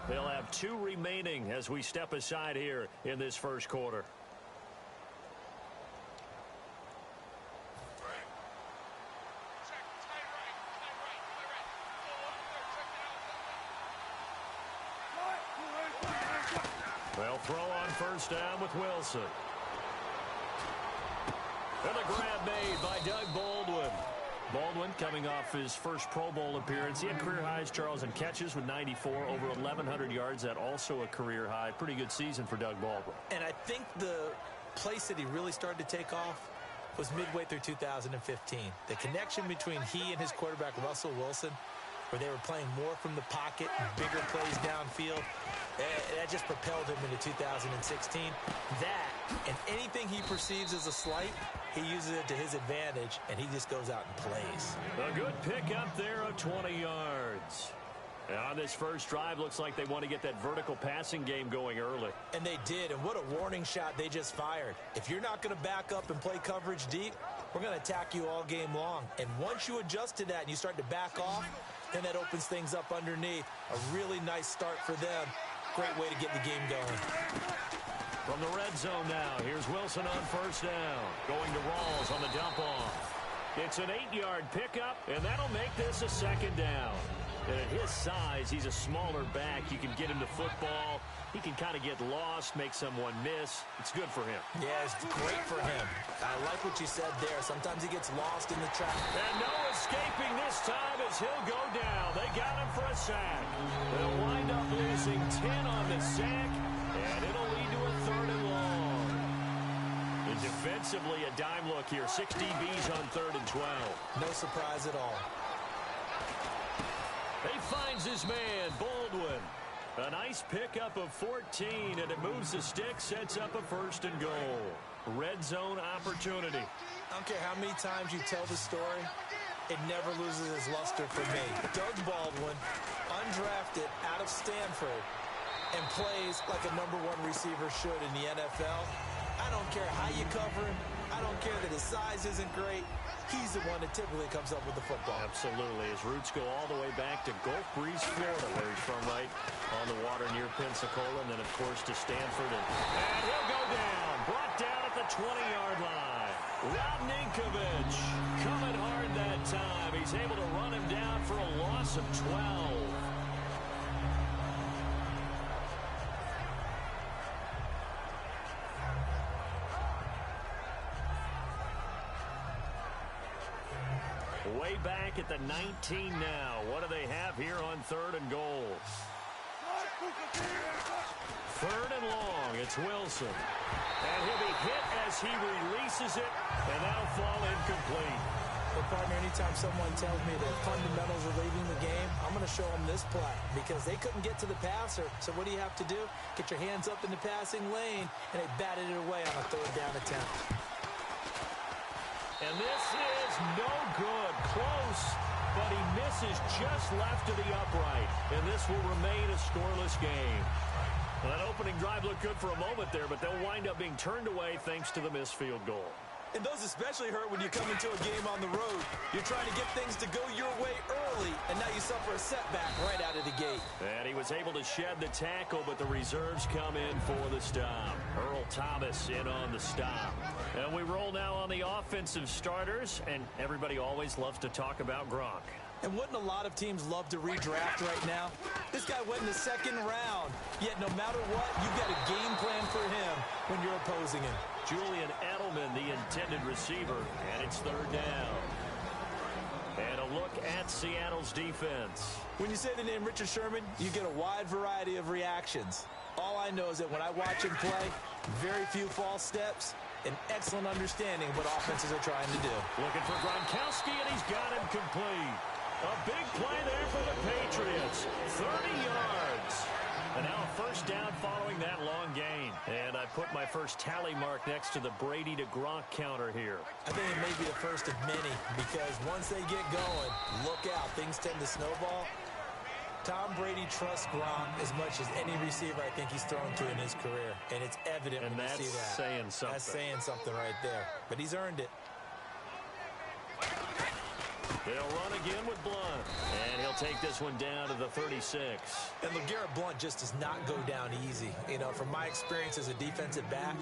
They'll have 2 remaining as we step aside here in this first quarter. They'll throw on first down with Wilson. And a grab made by Doug Baldwin. Baldwin coming off his first Pro Bowl appearance. He had career highs, Charles, in catches with 94, over 1,100 yards. That also a career high. Pretty good season for Doug Baldwin. And I think the place that he really started to take off was midway through 2015. The connection between he and his quarterback, Russell Wilson, where they were playing more from the pocket, bigger plays downfield. That just propelled him into 2016. That, and anything he perceives as a slight, he uses it to his advantage, and he just goes out and plays. A good pickup there of 20 yards. And on this first drive, looks like they want to get that vertical passing game going early. And they did, and what a warning shot they just fired. If you're not going to back up and play coverage deep, we're going to attack you all game long. And once you adjust to that and you start to back off, then that opens things up underneath. A really nice start for them. Great way to get the game going. From the red zone now, here's Wilson on first down. Going to Rawls on the dump off. It's an 8-yard pickup, and that'll make this a second down. And at his size, he's a smaller back. You can get him to football. He can kind of get lost, make someone miss. It's good for him. Yeah, it's great for him. I like what you said there. Sometimes he gets lost in the traffic. And no escaping this time as he'll go down. They got him for a sack. They'll wind up losing 10 on the sack, and it'll lead to a 3rd and long. And defensively, a dime look here. 6 DBs on 3rd and 12. No surprise at all. He finds his man, Baldwin. A nice pickup of 14, and it moves the stick, sets up a 1st and goal. Red zone opportunity. I don't care how many times you tell the story, it never loses its luster for me. Doug Baldwin, undrafted out of Stanford, and plays like a #1 receiver should in the NFL. I don't care how you cover him. I don't care that his size isn't great. He's the one that typically comes up with the football. Absolutely. His roots go all the way back to Gulf Breeze, Florida, where he's from, right on the water near Pensacola, and then, of course, to Stanford. And he'll go down. Brought down at the 20-yard line. Rob Ninkovich coming hard that time. He's able to run him down for a loss of 12. Way back at the 19 now. What do they have here on 3rd and goal? 3rd and long. It's Wilson. And he'll be hit as he releases it, and that'll fall incomplete. Well, partner, anytime someone tells me that fundamentals are leaving the game, I'm going to show them this play because they couldn't get to the passer. So what do you have to do? Get your hands up in the passing lane, and they batted it away on a 3rd down attempt. And this is no good. Close, but he misses just left of the upright. And this will remain a scoreless game. Well, that opening drive looked good for a moment there, but they'll wind up being turned away thanks to the missed field goal. And those especially hurt when you come into a game on the road. You're trying to get things to go your way early, and now you suffer a setback right out of the gate. And he was able to shed the tackle, but the reserves come in for the stop. Earl Thomas in on the stop. And we roll now on the offensive starters, and everybody always loves to talk about Gronk. And wouldn't a lot of teams love to redraft right now? This guy went in the 2nd round, yet no matter what, you've got a game plan for him when you're opposing him. Julian Edelman, the intended receiver, and it's 3rd down. And a look at Seattle's defense. When you say the name Richard Sherman, you get a wide variety of reactions. All I know is that when I watch him play, very few false steps, an excellent understanding of what offenses are trying to do. Looking for Gronkowski, and he's got him complete. A big play there for the Patriots. 30 yards. And now a 1st down following that long gain. And I put my first tally mark next to the Brady to Gronk counter here. I think it may be the first of many because once they get going, look out. Things tend to snowball. Tom Brady trusts Gronk as much as any receiver I think he's thrown to in his career. And it's evident when you see that. And that's saying something. That's saying something right there. But he's earned it. They'll run again with Blunt. And he'll take this one down to the 36. And LeGarrette Blunt just does not go down easy. You know, from my experience as a defensive back,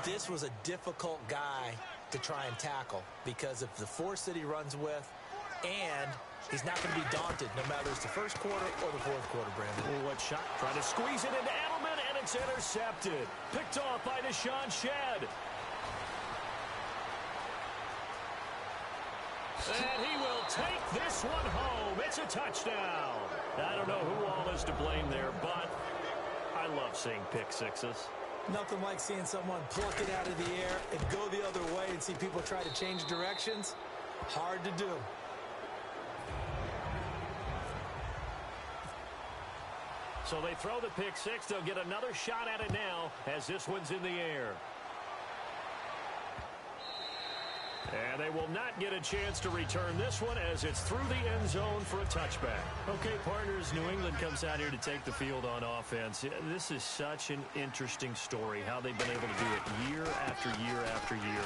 this was a difficult guy to try and tackle because of the force that he runs with, and he's not going to be daunted no matter it's the first quarter or the fourth quarter, Brandon. Oh, what shot. Trying to squeeze it into Edelman, and it's intercepted. Picked off by Deshaun Shedd. And he will take this one home. It's a touchdown. I don't know who all is to blame there, but I love seeing pick sixes. Nothing like seeing someone pluck it out of the air and go the other way and see people try to change directions. Hard to do. So they throw the pick six. They'll get another shot at it now as this one's in the air. And they will not get a chance to return this one as it's through the end zone for a touchback. Okay, partners, New England comes out here to take the field on offense. This is such an interesting story, how they've been able to do it year after year after year.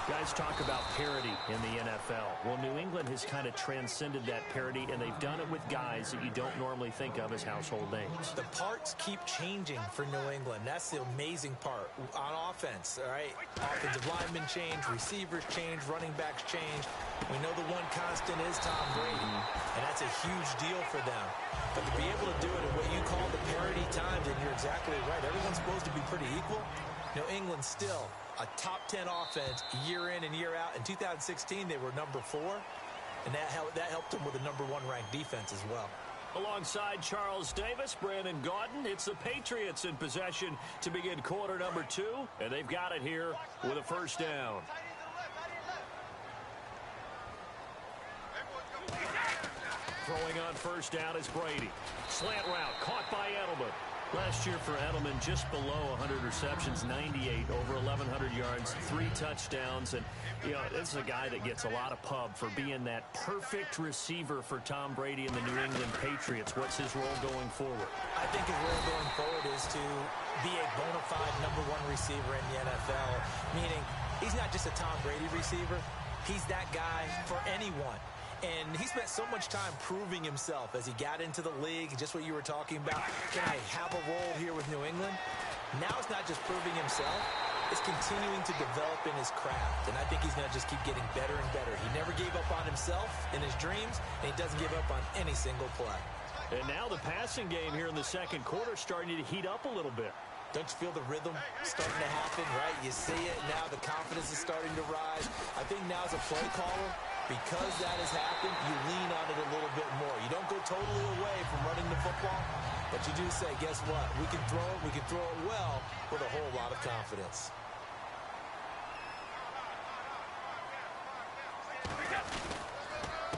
Guys talk about parity in the NFL. Well, New England has kind of transcended that parity, and they've done it with guys that you don't normally think of as household names. The parts keep changing for New England. That's the amazing part on offense, all right? Offensive linemen change, receivers change, running backs change. We know the one constant is Tom Brady, and that's a huge deal for them. But to be able to do it at what you call the parity times, and you're exactly right, everyone's supposed to be pretty equal. New England still a top 10 offense year in and year out. In 2016, they were number 4, and that helped them with a number 1 ranked defense as well. Alongside Charles Davis, Brandon Gaudin, it's the Patriots in possession to begin quarter number 2, and they've got it here with a first down. Throwing on first down is Brady. Slant route caught by Edelman. Last year for Edelman, just below 100 receptions, 98, over 1,100 yards, 3 touchdowns. And, you know, this is a guy that gets a lot of pub for being that perfect receiver for Tom Brady and the New England Patriots. What's his role going forward? I think his role going forward is to be a bona fide number 1 receiver in the NFL, meaning he's not just a Tom Brady receiver. He's that guy for anyone. And he spent so much time proving himself as he got into the league, just what you were talking about. Can I have a role here with New England? Now it's not just proving himself, it's continuing to develop in his craft. And I think he's going to just keep getting better and better. He never gave up on himself in his dreams, and he doesn't give up on any single play. And now the passing game here in the second quarter starting to heat up a little bit. Don't you feel the rhythm starting to happen, right? You see it now, the confidence is starting to rise. I think now as a play caller, because that has happened, you lean on it a little bit more. You don't go totally away from running the football, but you do say, guess what? We can throw it well with a whole lot of confidence.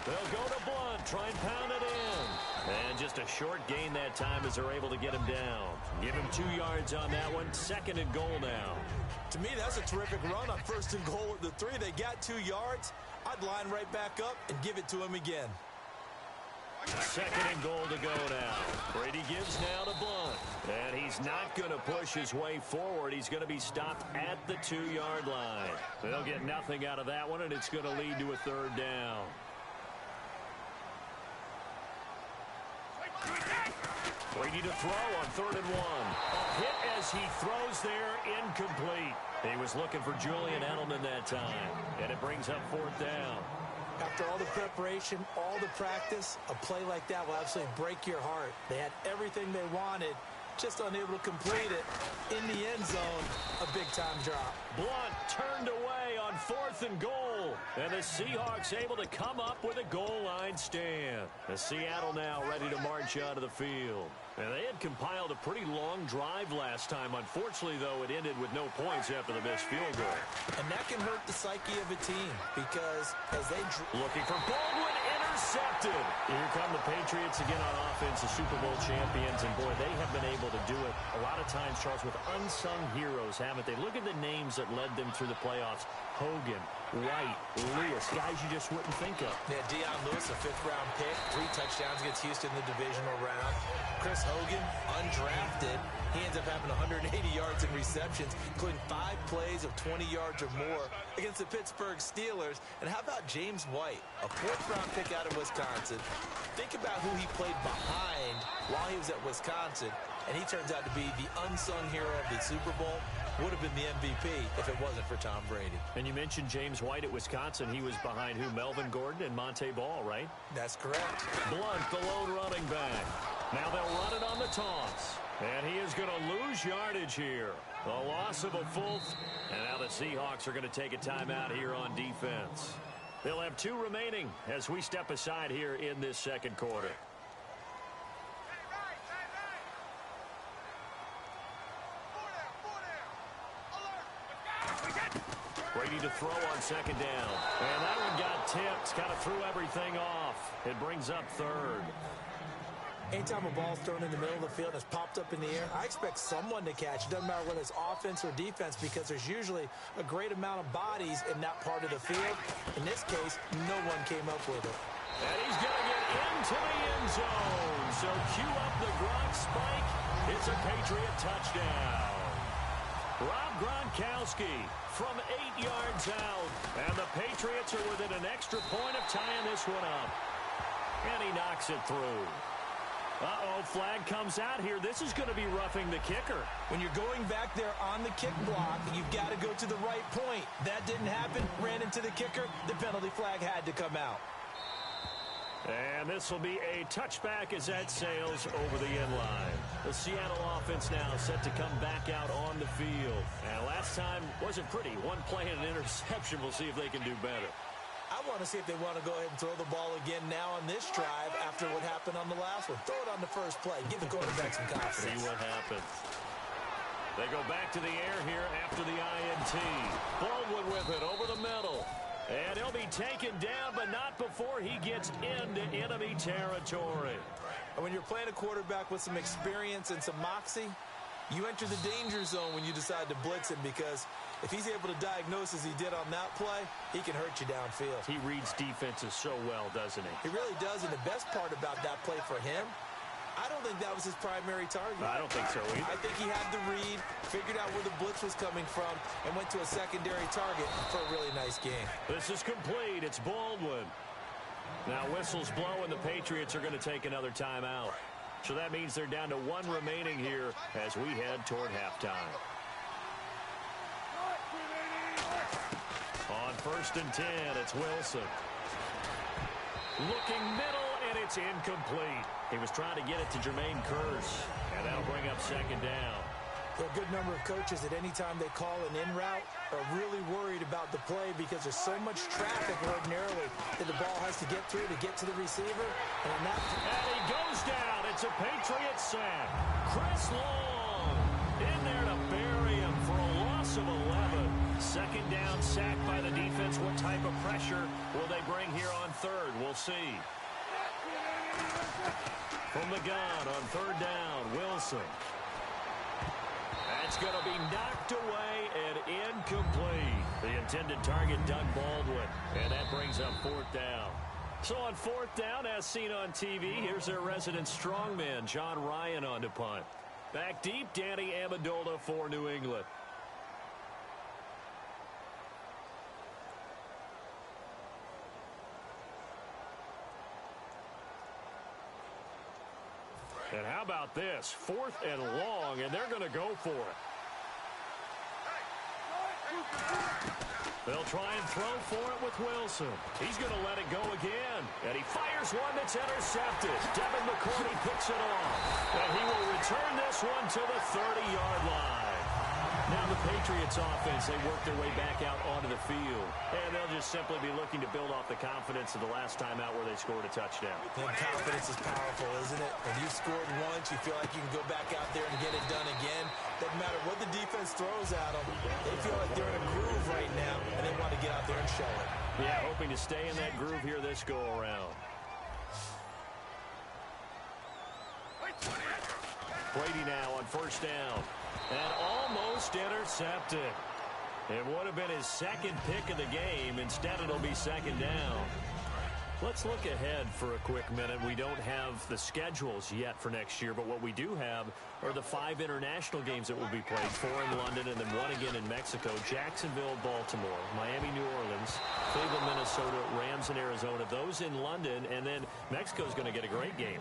They'll go to Blunt, try and pound it in. And just a short gain that time as they're able to get him down. Give him 2 yards on that one. 2nd and goal now. To me, that's a terrific run on 1st and goal at the 3. They got 2 yards. I'd line right back up and give it to him again. 2nd and goal to go now. Brady gives now to Blunt. And he's not going to push his way forward. He's going to be stopped at the 2-yard line. They'll get nothing out of that one, and it's going to lead to a 3rd down. Brady to throw on 3rd and 1. A hit as he throws there, incomplete. He was looking for Julian Edelman that time, and it brings up 4th down. After all the preparation, all the practice, a play like that will absolutely break your heart. They had everything they wanted, just unable to complete it. In the end zone, a big-time drop. Blunt turned away on 4th and goal, and the Seahawks able to come up with a goal line stand. The Seattle now ready to march out of the field. And they had compiled a pretty long drive last time. Unfortunately, though, it ended with no points after the missed field goal. And that can hurt the psyche of a team because as they... Looking for Baldwin, intercepted. Here come the Patriots again on offense, the Super Bowl champions. And, boy, they have been able to do it a lot of times, Charles, with unsung heroes, haven't they? Look at the names that led them through the playoffs. Hogan, White, Lewis, guys you just wouldn't think of. Yeah, Deion Lewis, a 5th-round pick, 3 touchdowns against Houston in the divisional round. Chris Hogan, undrafted. He ends up having 180 yards touchdowns and receptions, including 5 plays of 20 yards or more against the Pittsburgh Steelers. And how about James White, a 4th-round pick out of Wisconsin? Think about who he played behind while he was at Wisconsin, and he turns out to be the unsung hero of the Super Bowl. Would have been the MVP if it wasn't for Tom Brady. And you mentioned James White at Wisconsin. He was behind who? Melvin Gordon and Monte Ball, right? That's correct. Blunt, the lone running back. Now they'll run it on the taunts. And he is going to lose yardage here. The loss of a full. And now the Seahawks are going to take a timeout here on defense. They'll have 2 remaining as we step aside here in this second quarter. Brady to throw on second down. And that one got tipped. Kind of threw everything off. It brings up 3rd. Anytime a ball's thrown in the middle of the field and it's popped up in the air, I expect someone to catch. It doesn't matter whether it's offense or defense, because there's usually a great amount of bodies in that part of the field. In this case, no one came up with it. And he's going to get into the end zone. So cue up the Gronk spike. It's a Patriot touchdown. Rob Gronkowski from 8 yards out. And the Patriots are within an extra point of tying this one up. And he knocks it through. Uh-oh, flag comes out here. This is going to be roughing the kicker. When you're going back there on the kick block, you've got to go to the right point. That didn't happen. Ran into the kicker. The penalty flag had to come out. And this will be a touchback as that sails over the end line. The Seattle offense now set to come back out on the field. And last time wasn't pretty. One play and an interception. We'll see if they can do better. I want to see if they want to go ahead and throw the ball again now on this drive after what happened on the last one. Throw it on the first play. Give the quarterback some confidence. See what happens. They go back to the air here after the INT. Baldwin with it over the middle. And he'll be taken down, but not before he gets into enemy territory. And when you're playing a quarterback with some experience and some moxie, you enter the danger zone when you decide to blitz him, because if he's able to diagnose as he did on that play, he can hurt you downfield. He reads defenses so well, doesn't he? He really does, and the best part about that play for him, I don't think that was his primary target. I don't think so either. I think he had the read, figured out where the blitz was coming from, and went to a secondary target for a really nice game. This is complete. It's Baldwin. Now whistles blow, and the Patriots are going to take another timeout. So that means they're down to 1 remaining here as we head toward halftime. On 1st and 10, it's Wilson. Looking middle, and it's incomplete. He was trying to get it to Jermaine Kearse, and that'll bring up second down. There are a good number of coaches at any time they call an in route are really worried about the play, because there's so much traffic ordinarily that the ball has to get through to get to the receiver. And he goes down. It's a Patriot sack. Chris Long in there to bury him for a loss of 11. Second down sack by the defense. What type of pressure will they bring here on 3rd? We'll see. From the gun on 3rd down, Wilson. That's going to be knocked away and incomplete. The intended target, Doug Baldwin. And that brings up 4th down. So on 4th down, as seen on TV, here's their resident strongman, John Ryan, on to punt. Back deep, Danny Amendola for New England. And how about this? 4th and long, and they're going to go for it. They'll try and throw for it with Wilson. He's going to let it go again. And he fires one that's intercepted. Devin McCourty picks it off. And he will return this one to the 30-yard line. Now the Patriots offense, they work their way back out onto the field. And they'll just simply be looking to build off the confidence of the last time out where they scored a touchdown. And confidence is powerful, isn't it? When you've scored once, you feel like you can go back out there and get it done again. Doesn't matter what the defense throws at them. They feel like they're in a groove right now, and they want to get out there and show it. Yeah, hoping to stay in that groove here this go-around. Brady now on 1st down. And almost intercepted. It would have been his 2nd pick of the game. Instead, it'll be 2nd down. Let's look ahead for a quick minute. We don't have the schedules yet for next year, but what we do have are the 5 international games that will be played, 4 in London and then 1 again in Mexico. Jacksonville, Baltimore, Miami, New Orleans, Cleveland, Minnesota, Rams, and Arizona. Those in London, and then Mexico's going to get a great game.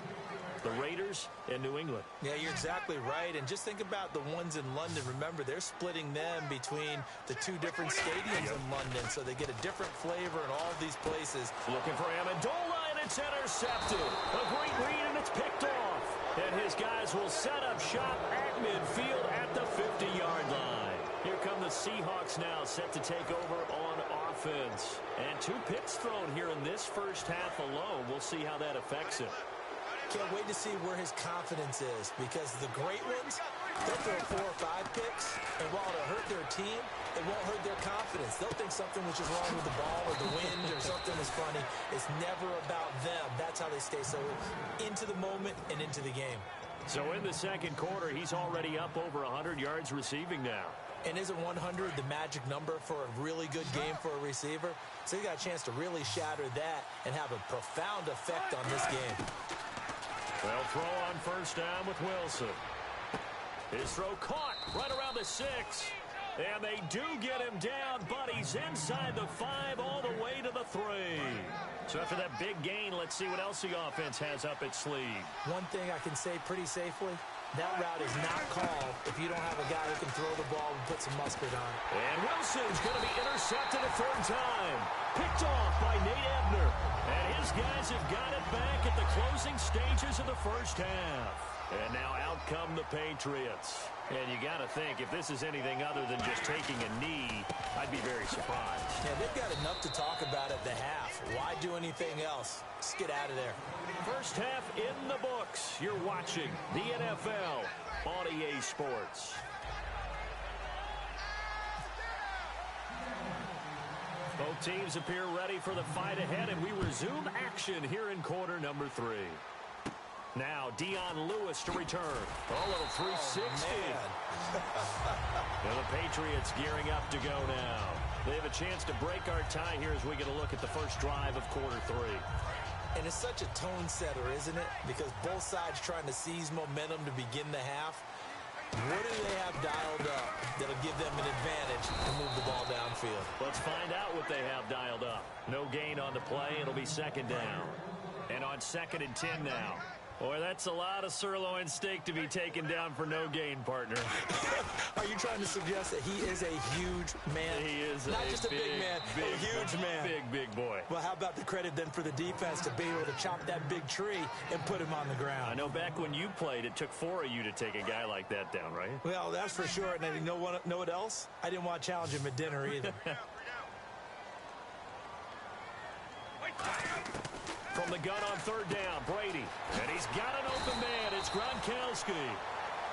The Raiders and New England. Yeah, you're exactly right. And just think about the ones in London. Remember, they're splitting them between the 2 different stadiums in London, so they get a different flavor in all of these places. Looking for Amendola, and it's intercepted. A great read, and it's picked off. And his guys will set up shop at midfield at the 50-yard line. Here come the Seahawks now, set to take over on offense. And 2 picks thrown here in this first half alone. We'll see how that affects him. Can't wait to see where his confidence is, because the great ones, they'll throw 4 or 5 picks, and while it'll hurt their team, it won't hurt their confidence. They'll think something was just wrong with the ball or the wind or something was funny. It's never about them. That's how they stay so into the moment and into the game. So in the second quarter, he's already up over 100 yards receiving now. And isn't 100 the magic number for a really good game for a receiver? So he got a chance to really shatter that and have a profound effect on this game. They'll throw on first down with Wilson. His throw caught right around the 6. And they do get him down, but he's inside the 5 all the way to the 3. So after that big gain, let's see what else the offense has up its sleeve. One thing I can say pretty safely, that route is not called if you don't have a guy who can throw the ball and put some mustard on it. And Wilson's going to be intercepted a 3rd time. Picked off by Nate Ebner. And his guys have got it back at the closing stages of the first half. And now out come the Patriots. And you got to think, if this is anything other than just taking a knee, I'd be very surprised. Yeah, they've got enough to talk about at the half. Why do anything else? Just get out of there. First half in the books. You're watching the NFL on EA Sports. Both teams appear ready for the fight ahead, and we resume action here in quarter number 3. Now, Dion Lewis to return. A little 360. And the Patriots gearing up to go now. They have a chance to break our tie here as we get a look at the first drive of quarter 3. And it's such a tone setter, isn't it? Because both sides trying to seize momentum to begin the half. What do they have dialed up that'll give them an advantage to move the ball downfield? Let's find out what they have dialed up. No gain on the play. It'll be 2nd down. And on 2nd and 10 now. Boy, that's a lot of sirloin steak to be taken down for no gain, partner. Are you trying to suggest that he is a huge man? He is not just a big man, a huge man. Big boy. Well, how about the credit then for the defense to be able to chop that big tree and put him on the ground? I know back when you played, it took 4 of you to take a guy like that down, right? Well, that's for sure. And you know what else? I didn't want to challenge him at dinner either. From the gun on 3rd down, Brady. And he's got an open man. It's Gronkowski.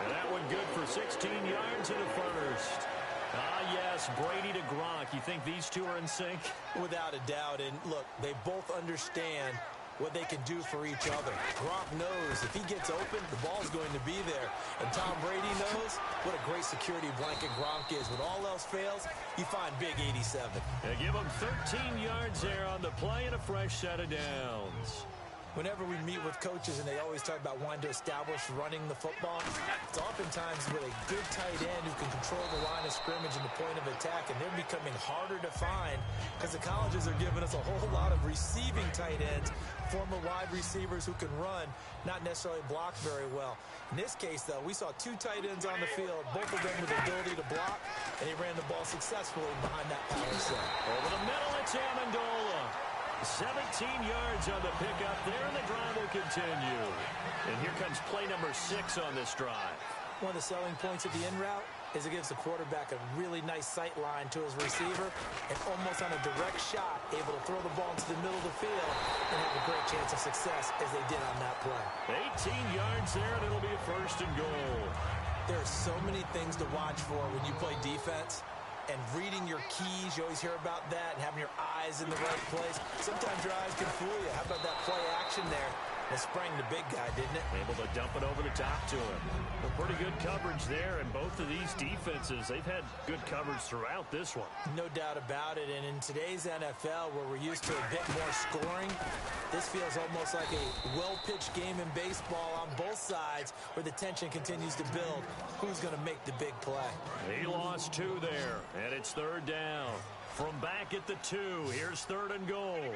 And that one good for 16 yards in the first. Ah, yes, Brady to Gronk. You think these two are in sync? Without a doubt. And look, they both understand what they can do for each other. Gronk knows if he gets open, the ball's going to be there. And Tom Brady knows what a great security blanket Gronk is. When all else fails, you find big 87. They give him 13 yards there on the play and a fresh set of downs. Whenever we meet with coaches and they always talk about wanting to establish running the football, it's oftentimes with a good tight end who can control the line of scrimmage and the point of attack, and they're becoming harder to find because the colleges are giving us a whole lot of receiving tight ends, former wide receivers who can run, not necessarily block very well. In this case, though, we saw 2 tight ends on the field, both of them with the ability to block, and he ran the ball successfully behind that power set. Over the middle, it's Amendola. 17 yards on the pickup there, and the drive will continue. And here comes play number 6 on this drive. One of the selling points of the in route is it gives the quarterback a really nice sight line to his receiver and almost on a direct shot, able to throw the ball into the middle of the field and have a great chance of success as they did on that play. 18 yards there, and it'll be a 1st and goal. There are so many things to watch for when you play defense. And reading your keys, you always hear about that, and having your eyes in the right place. Sometimes your eyes can fool you. How about that play action there? It sprang the big guy, didn't it? Able to dump it over the top to him. Well, pretty good coverage there, and both of these defenses, they've had good coverage throughout this one. No doubt about it, and in today's NFL, where we're used to a bit more scoring, this feels almost like a well-pitched game in baseball on both sides, where the tension continues to build. Who's going to make the big play? He lost 2 there, and it's 3rd down. From back at the 2, here's 3rd and goal.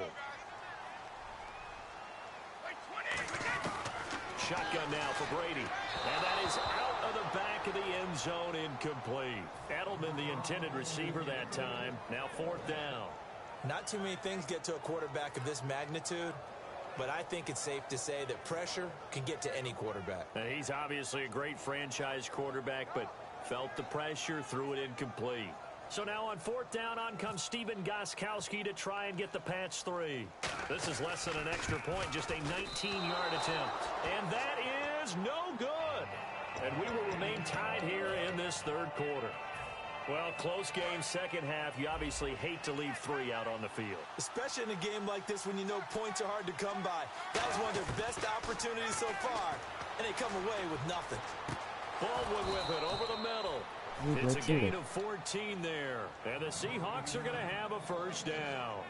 Shotgun now for Brady. And that is out of the back of the end zone, incomplete. Edelman, the intended receiver that time. Now 4th down. Not too many things get to a quarterback of this magnitude, but I think it's safe to say that pressure can get to any quarterback. Now, he's obviously a great franchise quarterback, but felt the pressure, threw it incomplete. So now on 4th down, on comes Stephen Gostkowski to try and get the Pats 3. This is less than an extra point, just a 19-yard attempt. And that is no good. And we will remain tied here in this 3rd quarter. Well, close game, second half. You obviously hate to leave 3 out on the field. Especially in a game like this when you know points are hard to come by. That was one of their best opportunities so far, and they come away with nothing. Baldwin with it over the middle. It's a gain of 14 there, and the Seahawks are going to have a 1st down.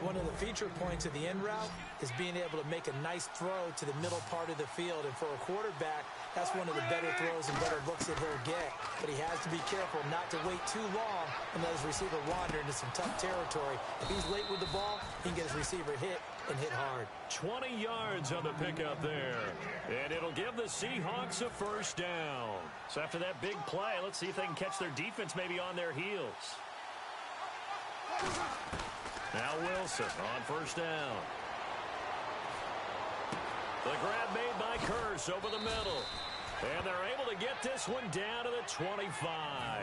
One of the feature points of the end route is being able to make a nice throw to the middle part of the field, and for a quarterback, that's one of the better throws and better looks that he'll get. But he has to be careful not to wait too long and let his receiver wander into some tough territory. If he's late with the ball, he can get his receiver hit and hit hard. 20 yards on the pickup there. And it'll give the Seahawks a 1st down. So after that big play, let's see if they can catch their defense maybe on their heels. Now Wilson on 1st down. The grab made by Kearse over the middle. And they're able to get this one down to the 25.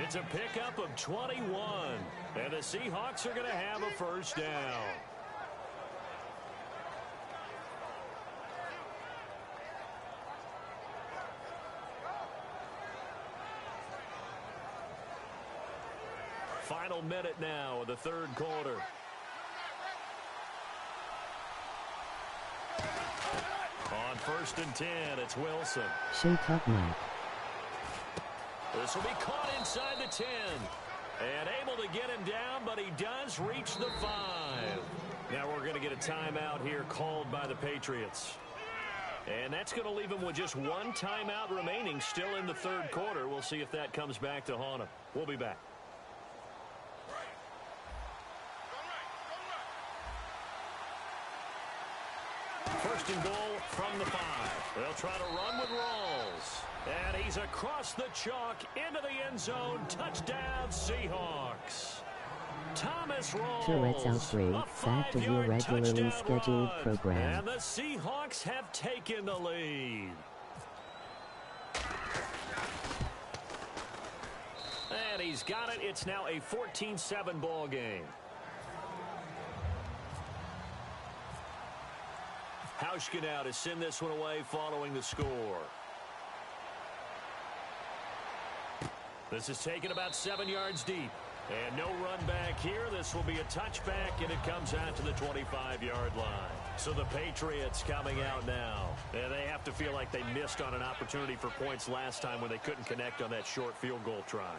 It's a pickup of 21. And the Seahawks are going to have a 1st down. Final minute now of the 3rd quarter. On 1st and 10, it's Wilson. Shake up, Mike. This will be caught inside the 10. And able to get him down, but he does reach the 5. Now we're going to get a timeout here called by the Patriots. And that's going to leave him with just 1 timeout remaining still in the 3rd quarter. We'll see if that comes back to haunt him. We'll be back. First and goal from the 5. They'll try to run with Rawls. And he's across the chalk into the end zone. Touchdown, Seahawks. Thomas Rawls. Tourette's outbreak, fact of your regularly scheduled program. And the Seahawks have taken the lead. And he's got it. It's now a 14-7 ball game. Hauschka now to send this one away following the score. This is taken about 7 yards deep. And no run back here. This will be a touchback, and it comes out to the 25-yard line. So the Patriots coming out now. And they have to feel like they missed on an opportunity for points last time when they couldn't connect on that short field goal try.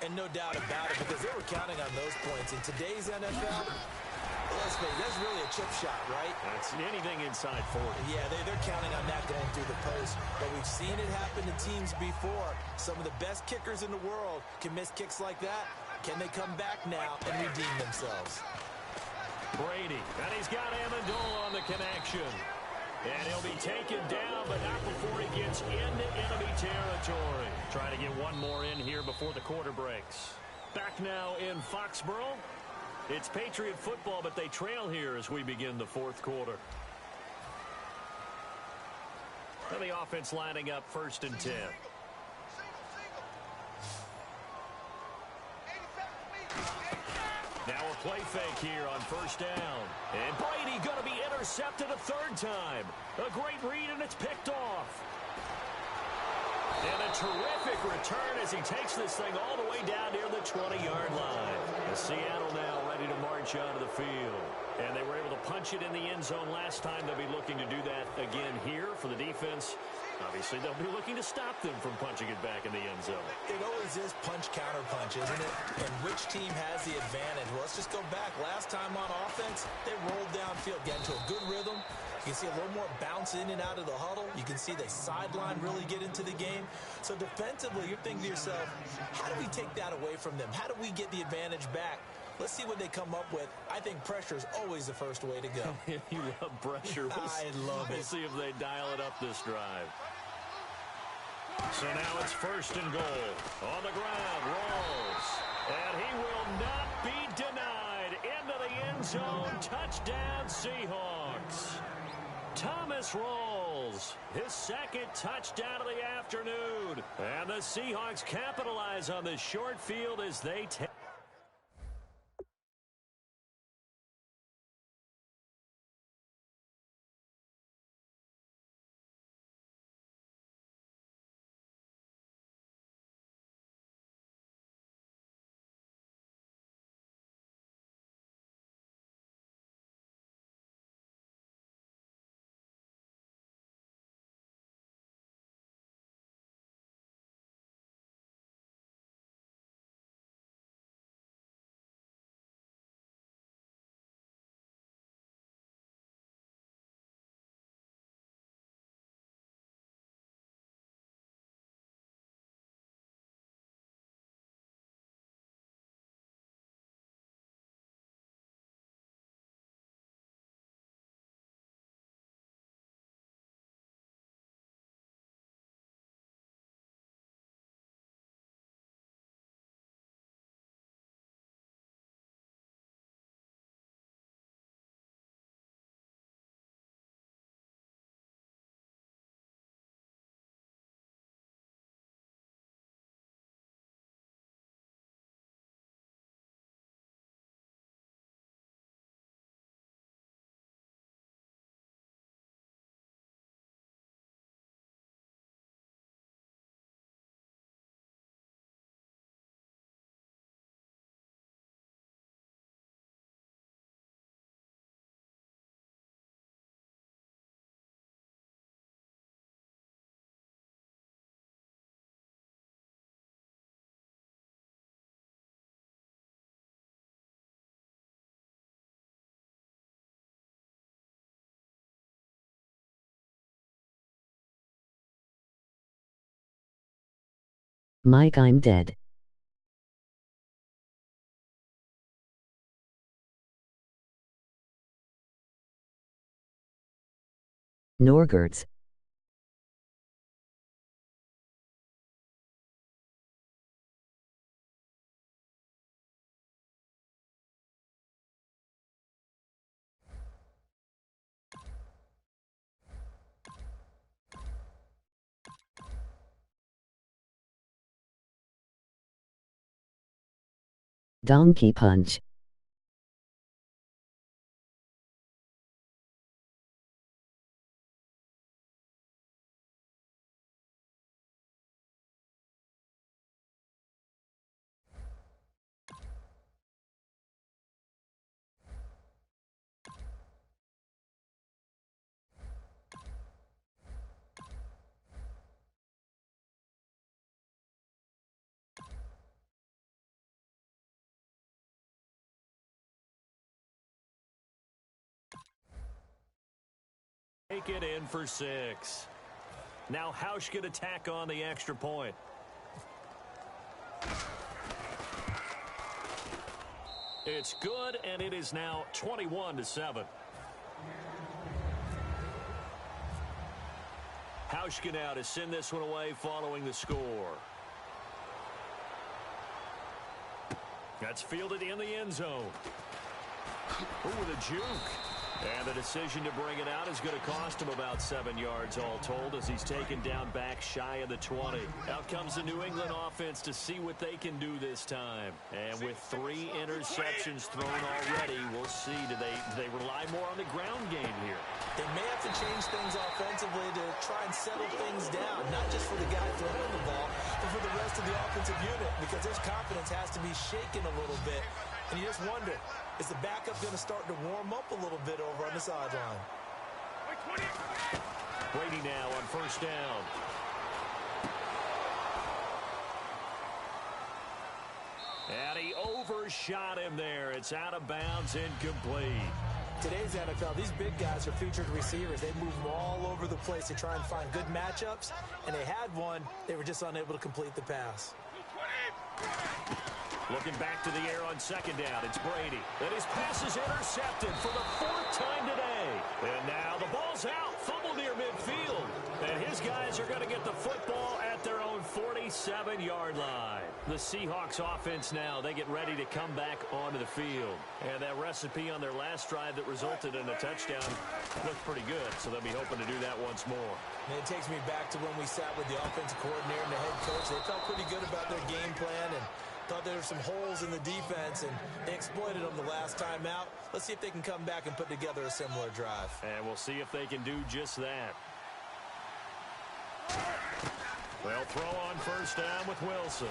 And no doubt about it, because they were counting on those points. In today's NFL, let's face it, that's really a chip shot, right? That's anything inside 40. Yeah, they're counting on that going through the post. But we've seen it happen to teams before. Some of the best kickers in the world can miss kicks like that. Can they come back now and redeem themselves? Brady, and he's got Amendola on the connection. And he'll be taken down, but not before he gets into enemy territory. Trying to get one more in here before the quarter breaks. Back now in Foxborough. It's Patriot football, but they trail here as we begin the 4th quarter. And the offense lining up 1st and 10. Now a play fake here on 1st down. And Brady going to be intercepted a 3rd time. A great read, and it's picked off. And a terrific return as he takes this thing all the way down near the 20-yard line. And Seattle now ready to march onto the field. And they were able to punch it in the end zone last time. They'll be looking to do that again here for the defense. Obviously, they'll be looking to stop them from punching it back in the end zone. It always is punch-counter-punch, isn't it? And which team has the advantage? Well, let's just go back. Last time on offense, they rolled downfield, get into a good rhythm. You can see a little more bounce in and out of the huddle. You can see the sideline really get into the game. So defensively, you're thinking to yourself, how do we take that away from them? How do we get the advantage back? Let's see what they come up with. I think pressure is always the first way to go. You love pressure. I love it. We'll see if they dial it up this drive. So now it's 1st and goal. On the ground, Rawls. And he will not be denied. Into the end zone. Touchdown, Seahawks. Thomas Rawls, his 2nd touchdown of the afternoon. And the Seahawks capitalize on this short field as they take. Mike, I'm dead. Norgerts. Donkey punch. Take it in for 6. Now Hausch could attack on the extra point. It's good, and it is now 21-7. Hauschka now to send this one away following the score. That's fielded in the end zone. Ooh, with a juke. And the decision to bring it out is going to cost him about 7 yards all told as he's taken down back shy of the 20. Out comes the New England offense to see what they can do this time. And with 3 interceptions thrown already, we'll see. Do they rely more on the ground game here? They may have to change things offensively to try and settle things down, not just for the guy throwing the ball, but for the rest of the offensive unit, because his confidence has to be shaken a little bit. And you just wonder, Is the backup going to start to warm up a little bit over on the sideline? Brady now on first down. And he overshot him there. It's out of bounds, incomplete. Today's NFL, these big guys are featured receivers. They move them all over the place to try and find good matchups, and they had one. They were just unable to complete the pass. Looking back to the air on second down, it's Brady. And his pass is intercepted for the 4th time today. And now the ball's out, fumble near midfield. And his guys are going to get the football at their own 47-yard line. The Seahawks offense now, they get ready to come back onto the field. And that recipe on their last drive that resulted in a touchdown looked pretty good, so they'll be hoping to do that once more. And it takes me back to when we sat with the offensive coordinator and the head coach. They felt pretty good about their game plan and thought there were some holes in the defense, and they exploited them the last time out. Let's see if they can come back and put together a similar drive. And we'll see if they can do just that. They'll throw on first down with Wilson.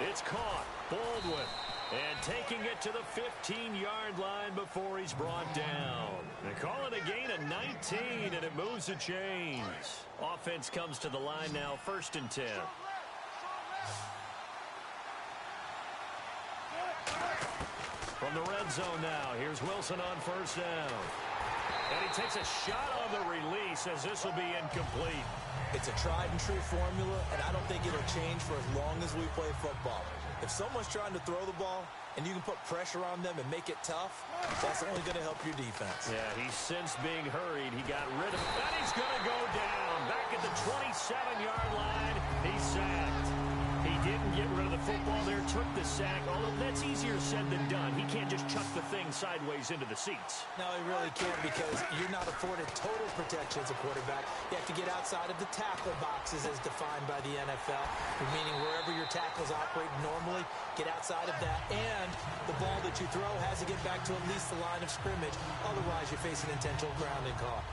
It's caught. Baldwin. And taking it to the 15-yard line before he's brought down. They call it a gain of 19, and it moves the chains. Offense comes to the line now, 1st and 10. From the red zone now, here's Wilson on first down. And he takes a shot on the release as this will be incomplete. It's a tried-and-true formula, and I don't think it'll change for as long as we play football. If someone's trying to throw the ball and you can put pressure on them and make it tough, that's only going to help your defense. Yeah, he's since being hurried. He got rid of it. And he's going to go down. Back at the 27-yard line, he's sacked. He didn't get rid of the football there, took the sack. Although that's easier said than done. He can't just chuck the thing sideways into the seats. No, he really can't, because you're not afforded total protection as a quarterback. You have to get outside of the tackle boxes as defined by the NFL, meaning wherever your tackles operate normally, get outside of that. And the ball that you throw has to get back to at least the line of scrimmage. Otherwise, you're facing intentional grounding call.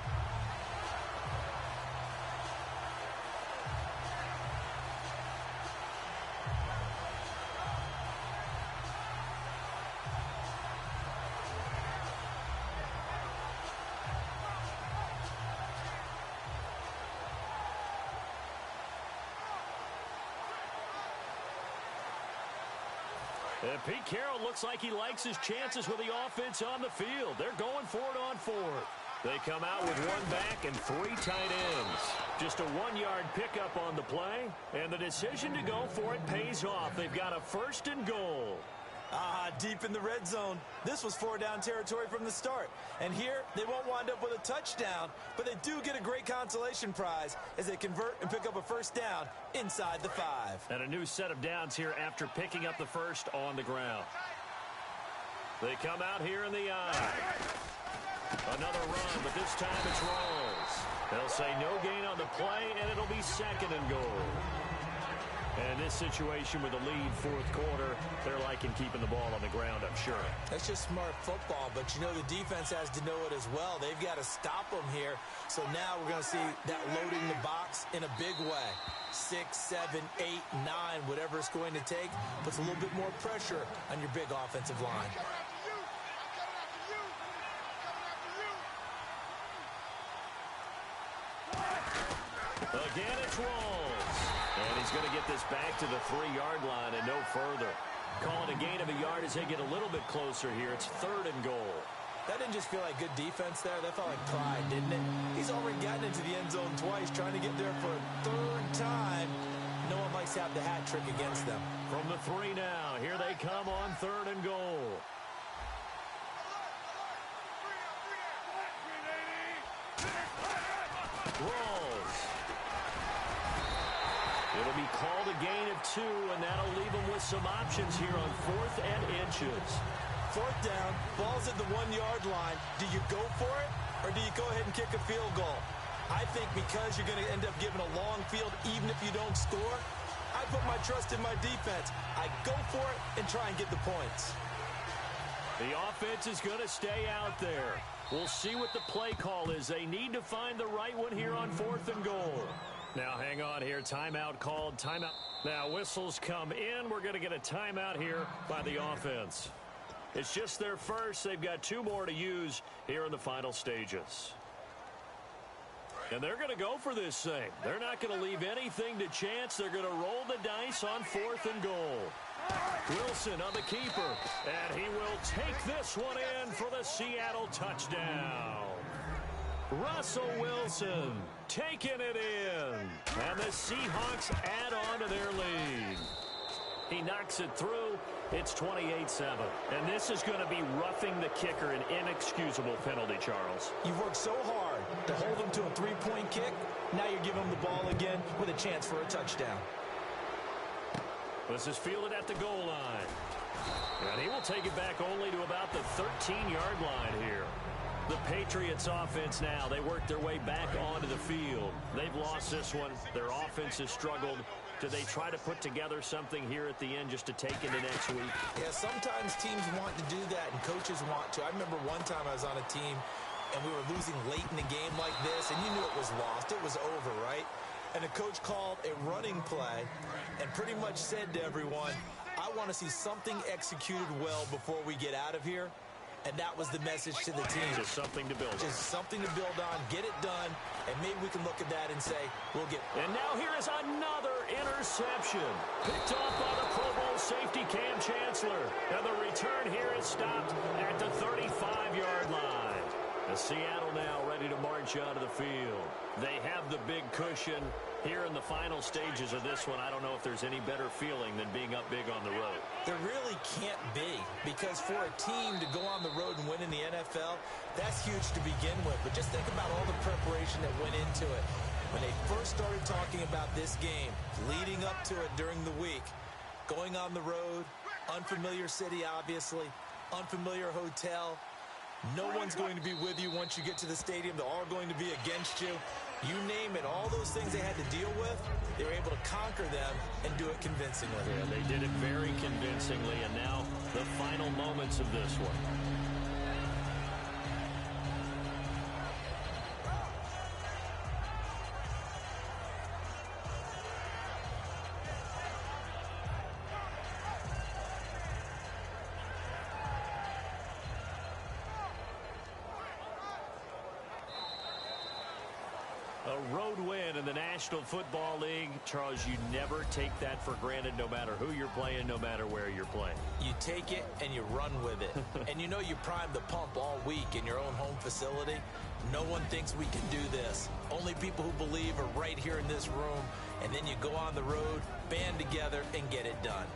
And Pete Carroll looks like he likes his chances with the offense on the field. They're going for it on 4th. They come out with 1 back and 3 tight ends. Just a 1-yard pickup on the play, and the decision to go for it pays off. They've got a 1st and goal. Deep in the red zone. This was 4-down territory from the start. And here, they won't wind up with a touchdown, but they do get a great consolation prize as they convert and pick up a 1st down inside the 5. And a new set of downs here after picking up the 1st on the ground. They come out here in the eye. Another run, but this time it's Rawls. They'll say no gain on the play, and it'll be 2nd and goal. And in this situation with the lead 4th quarter, they're liking keeping the ball on the ground, I'm sure. That's just smart football, but you know the defense has to know it as well. They've got to stop them here. So now we're going to see that loading the box in a big way. 6, 7, 8, 9, whatever it's going to take, puts a little bit more pressure on your big offensive line. Again, it's Rawls. And he's going to get this back to the 3-yard line and no further. Calling a gain of a yard as they get a little bit closer here. It's 3rd and goal. That didn't just feel like good defense there. That felt like pride, didn't it? He's already gotten into the end zone twice, trying to get there for a 3rd time. No one likes to have the hat trick against them. From the 3 now, here they come on 3rd and goal. Rawls. It'll be called a gain of 2, and that'll leave them with some options here on 4th and inches. 4th down, ball's at the 1-yard line. Do you go for it, or do you go ahead and kick a field goal? I think because you're going to end up giving a long field even if you don't score, I put my trust in my defense. I go for it and try and get the points. The offense is going to stay out there. We'll see what the play call is. They need to find the right one here on 4th and goal. Now, hang on here. Timeout called. Timeout. Now, whistles come in. We're going to get a timeout here by the offense. It's just their first. They've got 2 more to use here in the final stages. And they're going to go for this thing. They're not going to leave anything to chance. They're going to roll the dice on 4th and goal. Wilson on the keeper. And he will take this one in for the Seattle touchdown. Russell Wilson taking it in. And the Seahawks add on to their lead. He knocks it through. It's 28-7. And this is going to be roughing the kicker, an inexcusable penalty, Charles. You've worked so hard to hold him to a 3-point kick. Now you're giving him the ball again with a chance for a touchdown. This is fielded at the goal line. And he will take it back only to about the 13-yard line here. The Patriots offense now, they work their way back onto the field. They've lost this one. Their offense has struggled. Do they try to put together something here at the end just to take into next week? Yeah, sometimes teams want to do that and coaches want to. I remember one time I was on a team and we were losing late in the game like this, and you knew it was lost. It was over, right? And the coach called a running play and pretty much said to everyone, I want to see something executed well before we get out of here. And that was the message to the team. Just something to build on. Just something to build on, get it done, and maybe we can look at that and say, we'll get... And now here is another interception. Picked off by the Pro Bowl safety Cam Chancellor. And the return here is stopped at the 35-yard line. The Seattle now ready to march out of the field. They have the big cushion. Here in the final stages of this one, I don't know if there's any better feeling than being up big on the road. There really can't be, because for a team to go on the road and win in the NFL, that's huge to begin with. But just think about all the preparation that went into it. When they first started talking about this game, leading up to it during the week, going on the road, unfamiliar city, obviously, unfamiliar hotel. No one's going to be with you once you get to the stadium. They're all going to be against you. You name it, all those things they had to deal with, they were able to conquer them and do it convincingly. Yeah, they did it very convincingly, and now the final moments of this one. A road win in the National Football League. Charles, you never take that for granted no matter who you're playing, no matter where you're playing. You take it and you run with it. And you know you primed the pump all week in your own home facility. No one thinks we can do this. Only people who believe are right here in this room. And then you go on the road, band together, and get it done.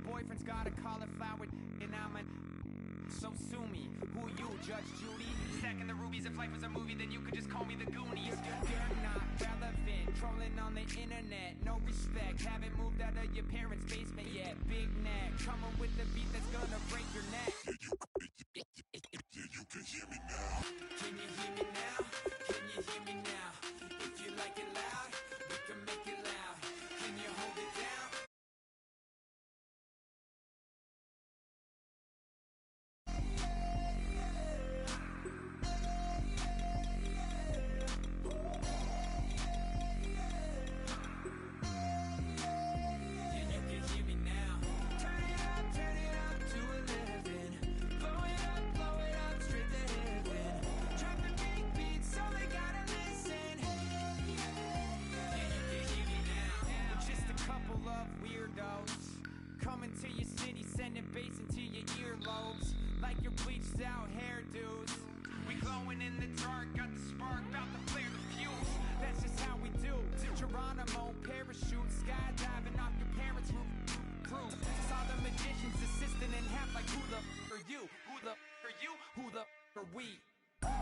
Boyfriend's got a cauliflower and I'm so sue me. Who you, Judge Judy? Stacking the rubies. If life was a movie, then you could just call me the Goonies. You're not relevant, trolling on the internet. No respect, haven't moved out of your parents' basement yet. Big neck, coming with the beat that's gonna break your neck. Yeah, you can hear me now. Can you hear me now? Can you hear me now? If you like it loud, we can make it loud. Can you hold it down?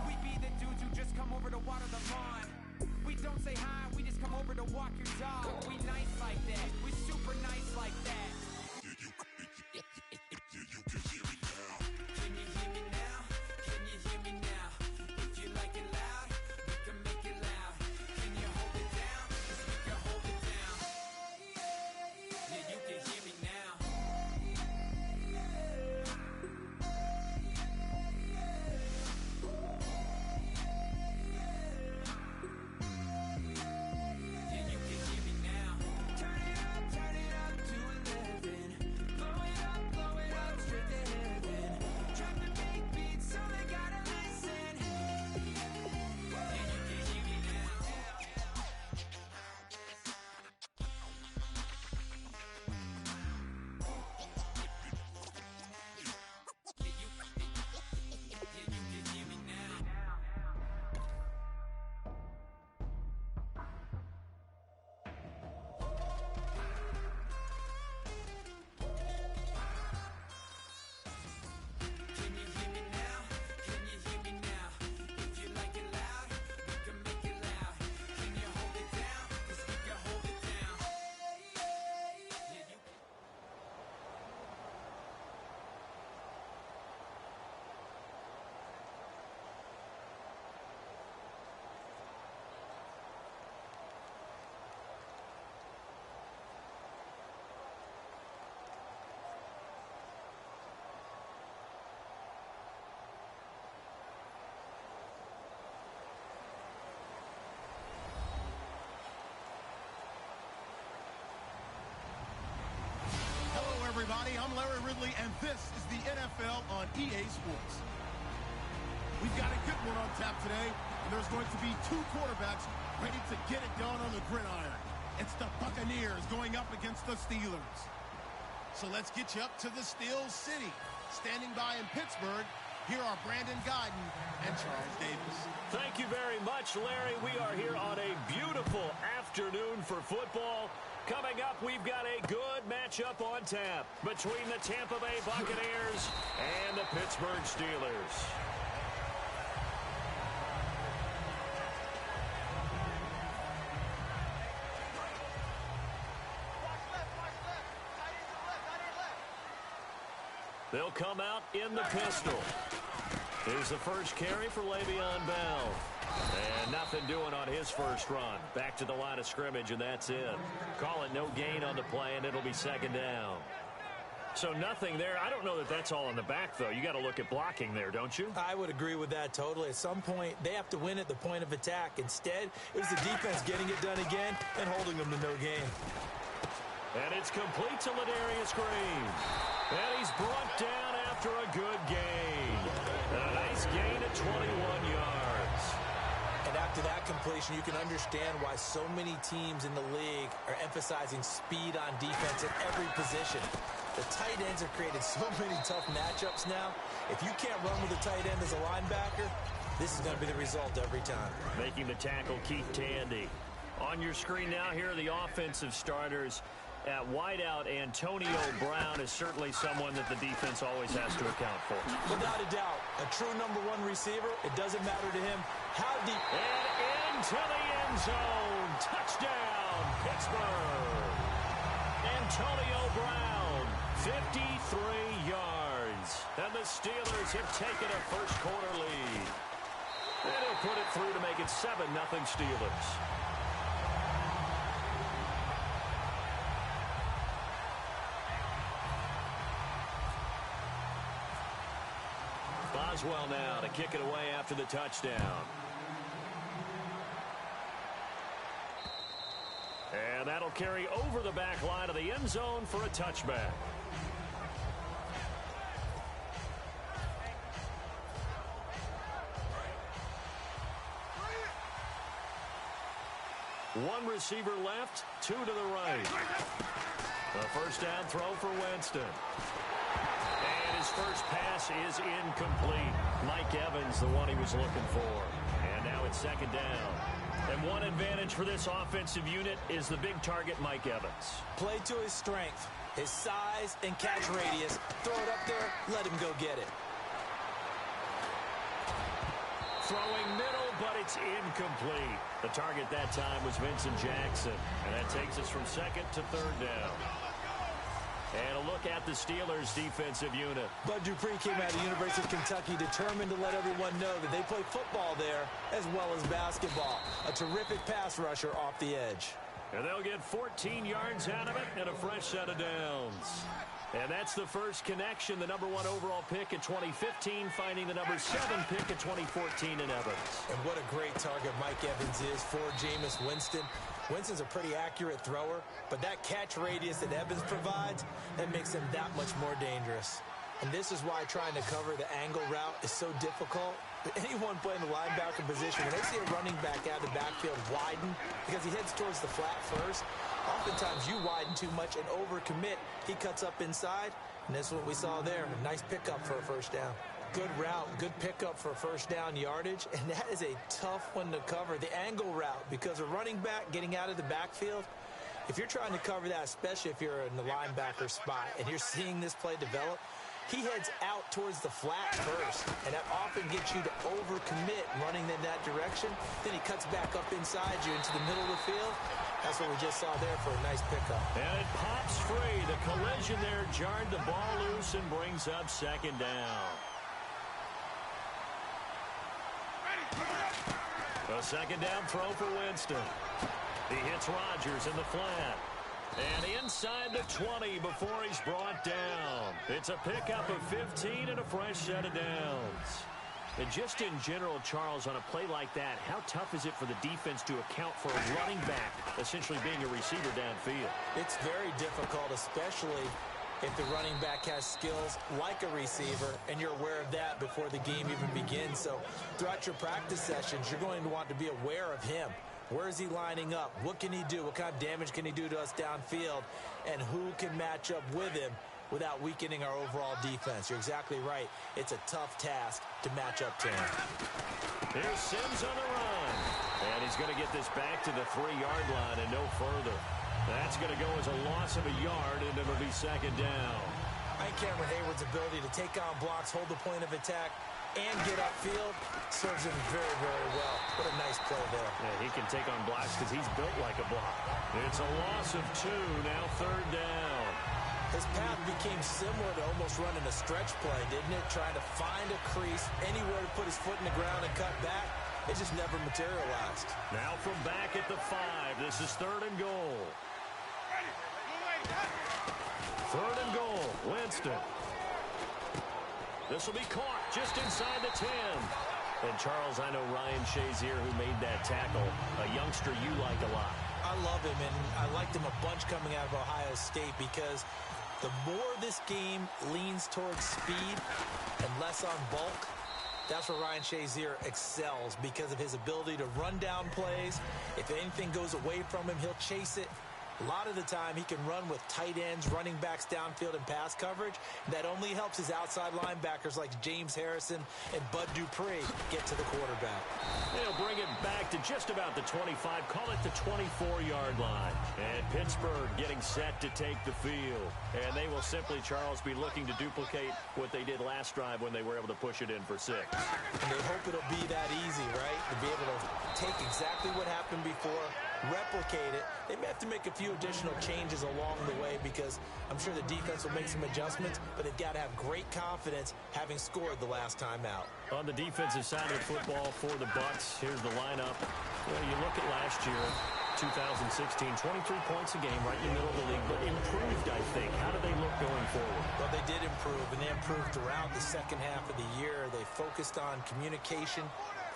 We be the dudes who just come over to water the lawn. We don't say hi, we just come over to walk your dog. We nice like that, we super nice like that. You can hear me now. Can you hear me now? Can you hear me now? Hey, I'm Larry Ridley, and this is the NFL on EA Sports. We've got a good one on tap today, and there's going to be two quarterbacks ready to get it done on the gridiron. It's the Buccaneers going up against the Steelers. So let's get you up to the Steel City. Standing by in Pittsburgh, here are Brandon Gaudin and Charles Davis. Thank you very much, Larry. We are here on a beautiful afternoon for football. Coming up, we've got a good matchup on tap between the Tampa Bay Buccaneers and the Pittsburgh Steelers. They'll come out in the pistol. Here's the first carry for Le'Veon Bell. And nothing doing on his first run. Back to the line of scrimmage, and that's it. Call it no gain on the play, and it'll be second down. So nothing there. I don't know that that's all in the back, though. You got to look at blocking there, don't you? I would agree with that totally. At some point, they have to win at the point of attack. Instead, it was the defense getting it done again and holding them to no gain. And it's complete to Ladarius Green. And he's brought down after a good gain. A nice gain at 21 yards. And after that completion, you can understand why so many teams in the league are emphasizing speed on defense at every position. The tight ends have created so many tough matchups now. If you can't run with a tight end as a linebacker, this is going to be the result every time. Making the tackle, Keith Tandy. On your screen now, here are the offensive starters. At wideout, Antonio Brown is certainly someone that the defense always has to account for. Without a doubt, a true number one receiver. It doesn't matter to him how deep. And into the end zone. Touchdown, Pittsburgh. Antonio Brown, 53 yards. And the Steelers have taken a first quarter lead. And he'll put it through to make it 7-0 Steelers. Boswell now to kick it away after the touchdown. And that'll carry over the back line of the end zone for a touchback. One receiver left, two to the right. The first down throw for Winston. His first pass is incomplete. Mike Evans, the one he was looking for. And now it's second down. And one advantage for this offensive unit is the big target, Mike Evans. Play to his strength, his size and catch radius. Throw it up there, let him go get it. Throwing middle, but it's incomplete. The target that time was Vincent Jackson. And that takes us from second to third down. And a look at the Steelers' defensive unit. Bud Dupree came out of the University of Kentucky determined to let everyone know that they play football there as well as basketball. A terrific pass rusher off the edge. And they'll get 14 yards out of it and a fresh set of downs. And that's the first connection. The number 1 overall pick in 2015 finding the number 7 pick in 2014 in Evans. And what a great target Mike Evans is for Jameis Winston. Winston's a pretty accurate thrower, but that catch radius that Evans provides, that makes him that much more dangerous. And this is why trying to cover the angle route is so difficult. Anyone playing the linebacker position, when they see a running back out of the backfield widen, because he heads towards the flat first, oftentimes you widen too much and overcommit. He cuts up inside, and that's what we saw there. A nice pickup for a first down. Good route, good pickup for first down yardage, and that is a tough one to cover, the angle route, because a running back getting out of the backfield, if you're trying to cover that, especially if you're in the linebacker spot and you're seeing this play develop, he heads out towards the flat first, and that often gets you to overcommit running in that direction. Then he cuts back up inside you into the middle of the field. That's what we just saw there for a nice pickup. And it pops free. The collision there jarred the ball loose and brings up second down. A second down throw for Winston. He hits Rodgers in the flat. And inside the 20 before he's brought down. It's a pickup of 15 and a fresh set of downs. And just in general, Charles, on a play like that, how tough is it for the defense to account for a running back essentially being a receiver downfield? It's very difficult, especially if the running back has skills like a receiver, and you're aware of that before the game even begins. So throughout your practice sessions, you're going to want to be aware of him. Where is he lining up? What can he do? What kind of damage can he do to us downfield? And who can match up with him without weakening our overall defense? You're exactly right. It's a tough task to match up to him. Here's Sims on the run. And he's going to get this back to the 3-yard line and no further. That's going to go as a loss of a yard, and it'll be second down. I think Cameron Hayward's ability to take on blocks, hold the point of attack, and get upfield serves him very, very well. What a nice play there. Yeah, he can take on blocks because he's built like a block. It's a loss of 2, now third down. His path became similar to almost running a stretch play, didn't it? Trying to find a crease, anywhere to put his foot in the ground and cut back. It just never materialized. Now from back at the 5, this is 3rd and goal. 3rd and goal, Winston. This will be caught just inside the 10. And Charles, I know Ryan Shazier, who made that tackle, a youngster you like a lot. I love him, and I liked him a bunch coming out of Ohio State because the more this game leans towards speed and less on bulk, that's where Ryan Shazier excels because of his ability to run down plays. If anything goes away from him, he'll chase it. A lot of the time, he can run with tight ends, running backs downfield, and pass coverage. That only helps his outside linebackers like James Harrison and Bud Dupree get to the quarterback. They'll bring it back to just about the 25, call it the 24-yard line. And Pittsburgh getting set to take the field. And they will simply, Charles, be looking to duplicate what they did last drive when they were able to push it in for 6. And they hope it'll be that easy, right? To be able to take exactly what happened before, replicate it. They may have to make a few additional changes along the way because I'm sure the defense will make some adjustments, but they've got to have great confidence having scored the last time out. On the defensive side of the football for the Bucs, here's the lineup. Well, you look at last year, 2016, 23 points a game, right in the middle of the league, but improved, I think. How do they look going forward? Well, they did improve, and they improved throughout the second half of the year. They focused on communication.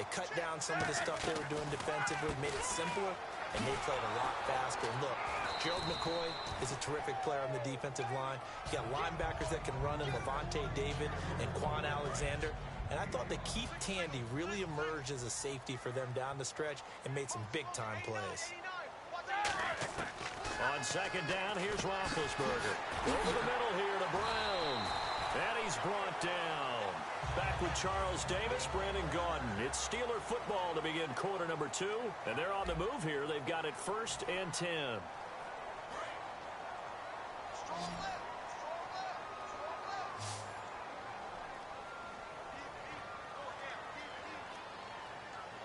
They cut down some of the stuff they were doing defensively, made it simpler, and they played a lot faster. And look, Gerald McCoy is a terrific player on the defensive line. You got linebackers that can run in Levante David and Quan Alexander. And I thought that Keith Tandy really emerged as a safety for them down the stretch and made some big-time plays. On second down, here's Roethlisberger. Over the middle here to Brown. And he's brought down. Back with Charles Davis, Brandon Gaudin. It's Steeler football to begin quarter number 2. And they're on the move here. They've got it 1st and 10.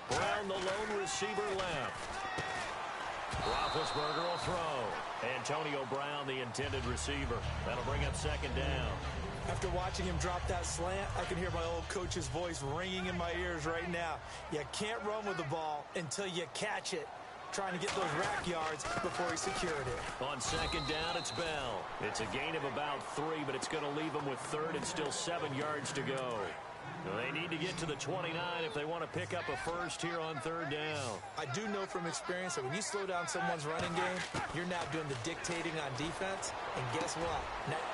Brown, the lone receiver left. Roethlisberger will throw. Antonio Brown, the intended receiver. That'll bring up second down. After watching him drop that slant, I can hear my old coach's voice ringing in my ears right now. You can't run with the ball until you catch it. Trying to get those rack yards before he secured it. On second down, it's Bell. It's a gain of about 3, but it's going to leave them with 3rd and still 7 yards to go. They need to get to the 29 if they want to pick up a first here on 3rd down. I do know from experience that when you slow down someone's running game, you're now doing the dictating on defense. And guess what?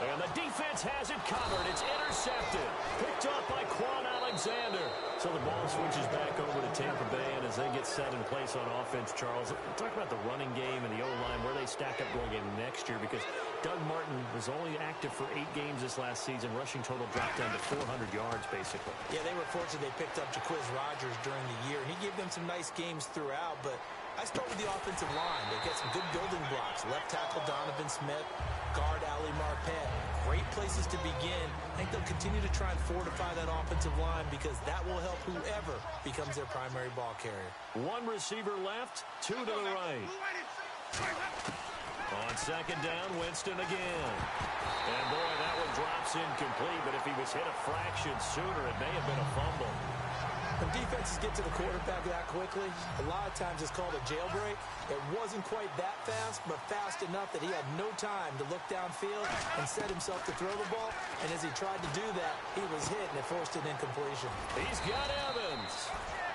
And the defense has it covered. It's intercepted. Picked up by Quan Alexander. So the ball switches back over to Tampa Bay, and as they get set in place on offense, Charles, talk about the running game and the O-line, where they stack up going into next year, because Doug Martin was only active for 8 games this last season. Rushing total dropped down to 400 yards, basically. Yeah, they were fortunate they picked up Jaquiz Rogers during the year, and he gave them some nice games throughout, but I start with the offensive line. They get some good building blocks. Left tackle Donovan Smith, guard Ali Marpet. Great places to begin. I think they'll continue to try and fortify that offensive line because that will help whoever becomes their primary ball carrier. 1 receiver left, 2 to the right. On second down, Winston again. And boy, that one drops incomplete, but if he was hit a fraction sooner, it may have been a fumble. When defenses get to the quarterback that quickly, a lot of times it's called a jailbreak. It wasn't quite that fast, but fast enough that he had no time to look downfield and set himself to throw the ball. And as he tried to do that, he was hit, and it forced an incompletion. He's got Evans.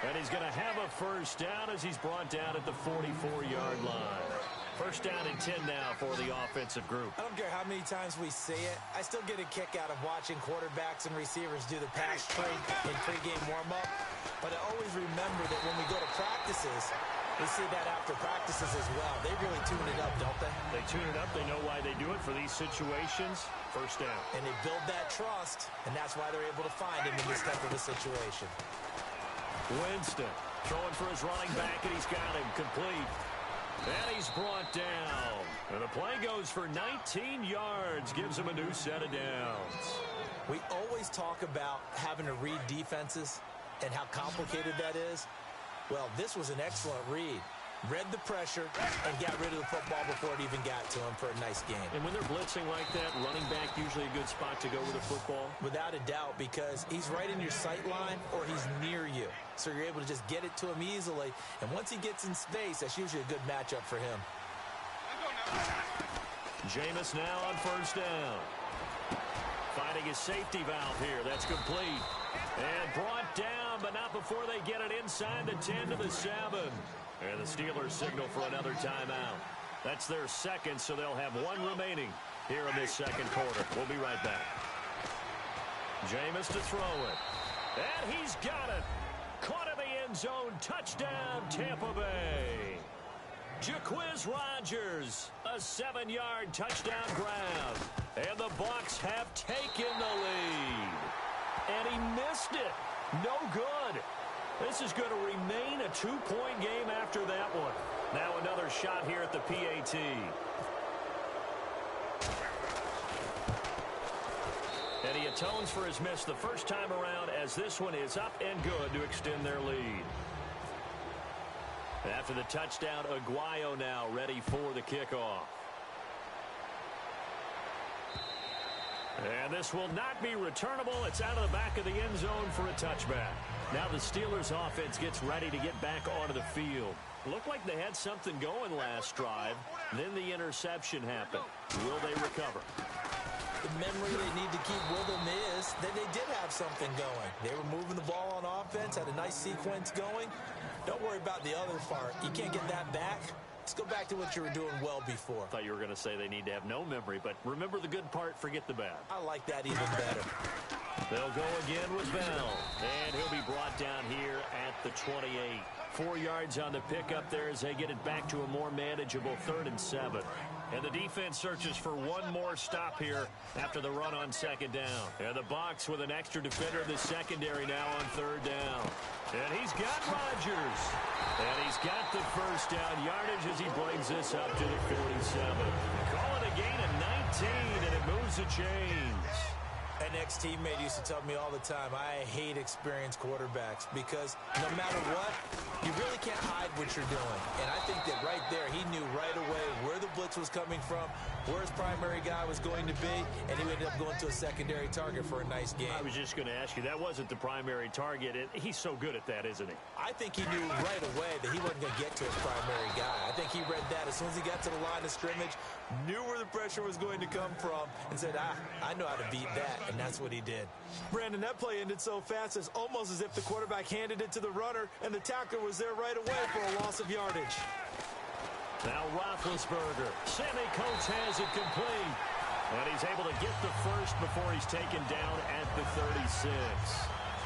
And he's going to have a first down as he's brought down at the 44-yard line. First down and 10 now for the offensive group. I don't care how many times we say it. I still get a kick out of watching quarterbacks and receivers do the pass trade in pregame warm-up. But I always remember that when we go to practices, we see that after practices as well. They really tune it up, don't they? They tune it up. They know why they do it for these situations. First down. And they build that trust, and that's why they're able to find him in this type of a situation. Winston throwing for his running back, and he's got him complete. And he's brought down. And the play goes for 19 yards. Gives him a new set of downs. We always talk about having to read defenses and how complicated that is. Well, this was an excellent read. Read the pressure and got rid of the football before it even got to him for a nice game. And when they're blitzing like that, running back usually a good spot to go with the football? Without a doubt, because he's right in your sight line or he's near you. So you're able to just get it to him easily. And once he gets in space, that's usually a good matchup for him. Jameis now on first down. Finding his safety valve here. That's complete. And brought down, but not before they get it inside the 10 to the 7. And the Steelers signal for another timeout. That's their second, so they'll have one remaining here in this second quarter. We'll be right back. Jameis to throw it. And he's got it. Caught in the end zone. Touchdown, Tampa Bay. Jacquizz Rodgers, a 7-yard touchdown grab. And the Bucs have taken the lead. And he missed it. No good. This is going to remain a 2-point game after that one. Now another shot here at the PAT. And he atones for his miss the first time around as this one is up and good to extend their lead. After the touchdown, Aguayo now ready for the kickoff. And this will not be returnable. It's out of the back of the end zone for a touchback. Now the Steelers offense gets ready to get back onto the field. Looked like they had something going last drive. Then the interception happened. Will they recover? The memory they need to keep with them is that they did have something going. They were moving the ball on offense, had a nice sequence going. Don't worry about the other part. You can't get that back. Let's go back to what you were doing well before. I thought you were going to say they need to have no memory, but remember the good part, forget the bad. I like that even better. They'll go again with Bell, and he'll be brought down here at the 28. 4 yards on the pickup there as they get it back to a more manageable 3rd and 7. And the defense searches for one more stop here after the run on second down. And the Bucs with an extra defender in the secondary now on 3rd down. And he's got Rodgers. And he's got the first down yardage as he brings this up to the 47. Call it a gain of 19, and it moves the chains. An ex-teammate used to tell me all the time, I hate experienced quarterbacks because no matter what, you really can't hide what you're doing. And I think that right there, he knew right away where the blitz was coming from, where his primary guy was going to be, and he ended up going to a secondary target for a nice game. I was just going to ask you, that wasn't the primary target. He's so good at that, isn't he? I think he knew right away that he wasn't going to get to his primary guy. I think he read that as soon as he got to the line of scrimmage, knew where the pressure was going to come from, and said, I know how to beat that. And that's what he did. Brandon, that play ended so fast, it's almost as if the quarterback handed it to the runner, and the tackler was there right away for a loss of yardage. Now Roethlisberger. Sammy Coates has it complete. And he's able to get the first before he's taken down at the 36.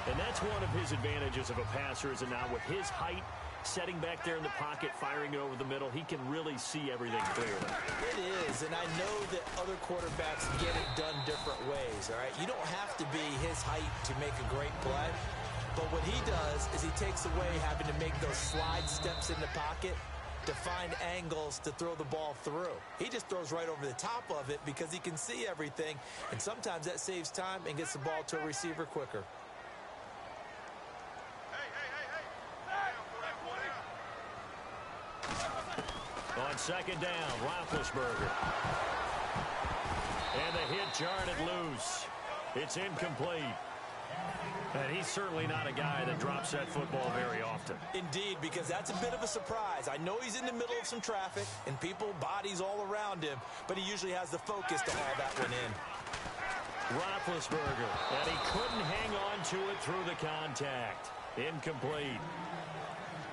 And that's one of his advantages of a passer, is now with his height, setting back there in the pocket, firing over the middle, he can really see everything clearly. It is, and I know that other quarterbacks get it done different ways, all right? You don't have to be his height to make a great play, but what he does is he takes away having to make those slide steps in the pocket to find angles to throw the ball through. He just throws right over the top of it because he can see everything, and sometimes that saves time and gets the ball to a receiver quicker. On second down, Roethlisberger. And the hit jarred it loose. It's incomplete. And he's certainly not a guy that drops that football very often. Indeed, because that's a bit of a surprise. I know he's in the middle of some traffic and people, bodies all around him, but he usually has the focus to haul that one in. Roethlisberger, and he couldn't hang on to it through the contact. Incomplete.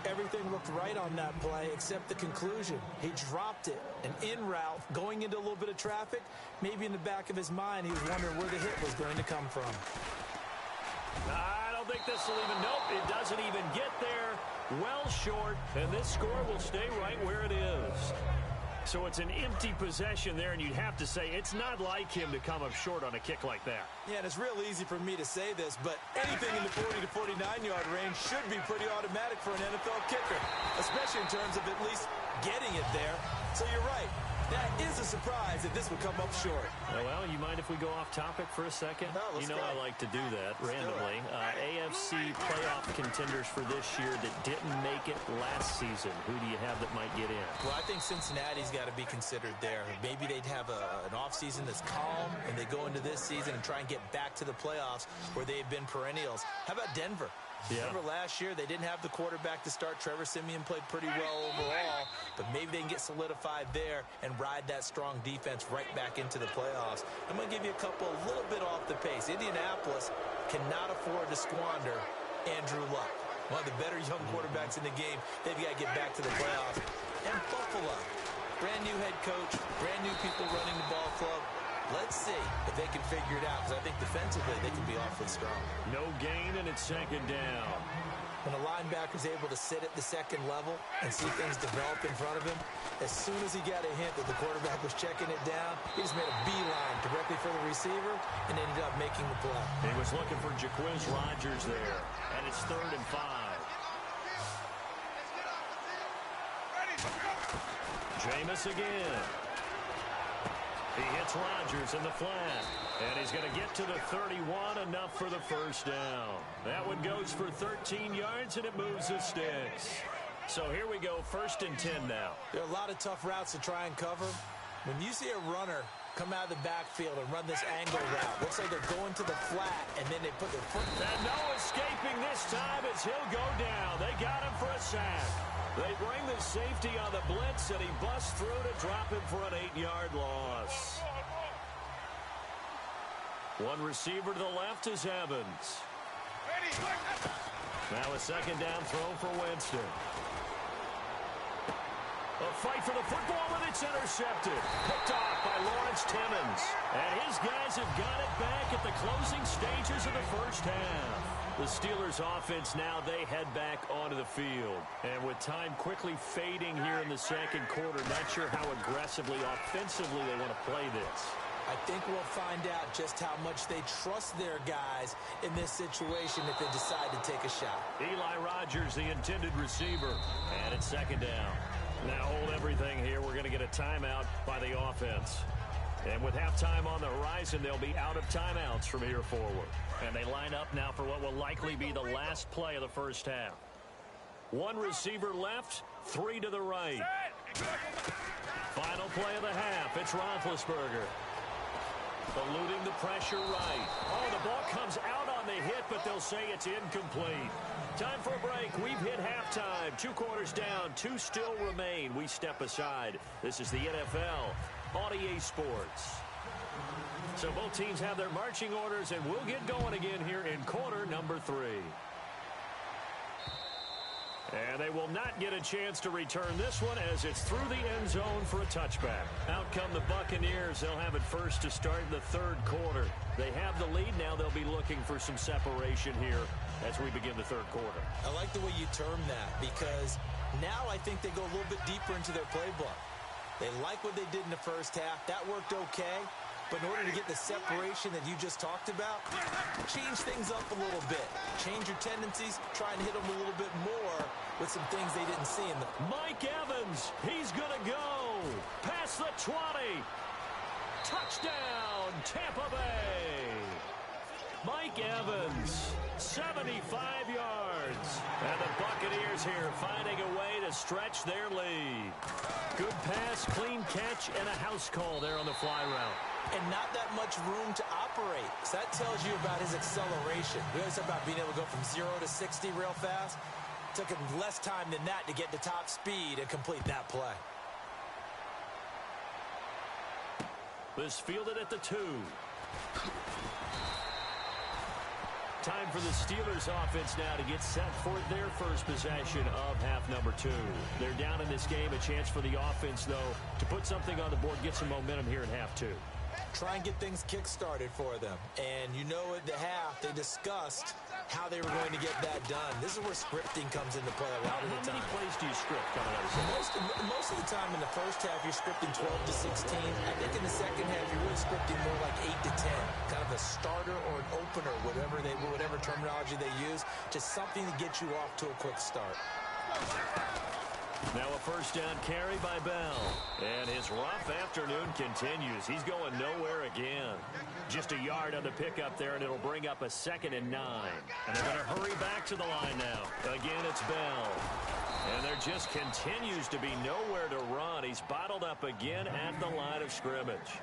Everything looked right on that play except the conclusion. He dropped it. An in route, going into a little bit of traffic. Maybe in the back of his mind, he was wondering where the hit was going to come from. I don't think this will even, nope, it doesn't even get there. Well short, and this score will stay right where it is. So it's an empty possession there, and you'd have to say it's not like him to come up short on a kick like that. Yeah, and it's real easy for me to say this, but anything in the 40 to 49-yard range should be pretty automatic for an NFL kicker, especially in terms of at least getting it there. So you're right. That is a surprise that this would come up short. Well, you mind if we go off topic for a second? No, let's go. I like to do that randomly. AFC playoff contenders for this year that didn't make it last season. Who do you have that might get in? Well, I think Cincinnati's got to be considered there. Maybe they'd have an offseason that's calm, and they go into this season and try and get back to the playoffs where they've been perennials. How about Denver? Yeah. Remember last year, they didn't have the quarterback to start. Trevor Siemian played pretty well overall, but maybe they can get solidified there and ride that strong defense right back into the playoffs. I'm going to give you a couple a little bit off the pace. Indianapolis cannot afford to squander Andrew Luck, one of the better young quarterbacks in the game. They've got to get back to the playoffs. And Buffalo, brand new head coach, brand new people running the ball club. Let's see if they can figure it out, because I think defensively they can be awfully strong. No gain, and it's second down. When a linebacker's able to sit at the second level and see things develop in front of him, as soon as he got a hint that the quarterback was checking it down, he just made a beeline directly for the receiver and ended up making the play. He was looking for Jacquizz Rodgers there, and it's 3rd and 5. Jameis again. He hits Rodgers in the flat, and he's going to get to the 31, enough for the first down. That one goes for 13 yards, and it moves the sticks. So here we go, 1st and 10 now. There are a lot of tough routes to try and cover. When you see a runner come out of the backfield and run this angle route, looks like they're going to the flat, and then they put their foot. And no escaping this time as he'll go down. They got him for a sack. They bring the safety on the blitz, and he busts through to drop him for an 8-yard loss. One receiver to the left is Evans. Now a second down throw for Winston. A fight for the football, and it's intercepted. Picked off by Lawrence Timmons. And his guys have got it back at the closing stages of the first half. The Steelers offense now, they head back onto the field. And with time quickly fading here in the second quarter, not sure how aggressively, offensively they want to play this. I think we'll find out just how much they trust their guys in this situation if they decide to take a shot. Eli Rogers, the intended receiver, and it's second down. Now hold everything here. We're going to get a timeout by the offense. And with halftime on the horizon, they'll be out of timeouts from here forward. And they line up now for what will likely be the last play of the first half. One receiver left, 3 to the right. Final play of the half. It's Roethlisberger. Eluding the pressure right. Oh, the ball comes out on the hit, but they'll say it's incomplete. Time for a break. We've hit halftime. 2 quarters down. 2 still remain. We step aside. This is the NFL on EA Sports. So both teams have their marching orders, and we'll get going again here in quarter number 3. And they will not get a chance to return this one as it's through the end zone for a touchback. Out come the Buccaneers. They'll have it first to start the third quarter. They have the lead. Now they'll be looking for some separation here as we begin the third quarter. I like the way you term that, because now I think they go a little bit deeper into their playbook. They like what they did in the first half. That worked okay. But in order to get the separation that you just talked about, change things up a little bit. Change your tendencies. Try and hit them a little bit more with some things they didn't see in the... Mike Evans, he's going to go. Past the 20. Touchdown, Tampa Bay. Mike Evans, 75 yards. And the Buccaneers here finding a way to stretch their lead. Good pass, clean catch, and a house call there on the fly route. And not that much room to operate. So that tells you about his acceleration. We always talk about being able to go from 0 to 60 real fast. Took him less time than that to get to top speed and complete that play. This fielded at the 2. Time for the Steelers offense now to get set for their first possession of half number 2. They're down in this game. A chance for the offense, though, to put something on the board, get some momentum here in half 2. Try and get things kick-started for them. And you know at the half, they discussed how they were going to get that done. This is where scripting comes into play a lot of the time. How many plays do you script coming out of the Most of the time in the first half, you're scripting 12 to 16. I think in the second half, you're really scripting more like 8 to 10. Kind of a starter or an opener, whatever terminology they use. Just something to get you off to a quick start. Now a first down carry by Bell. And his rough afternoon continues. He's going nowhere again. Just a yard on the pickup there, and it'll bring up a 2nd and 9. And they're going to hurry back to the line now. Again, it's Bell. And there just continues to be nowhere to run. He's bottled up again at the line of scrimmage.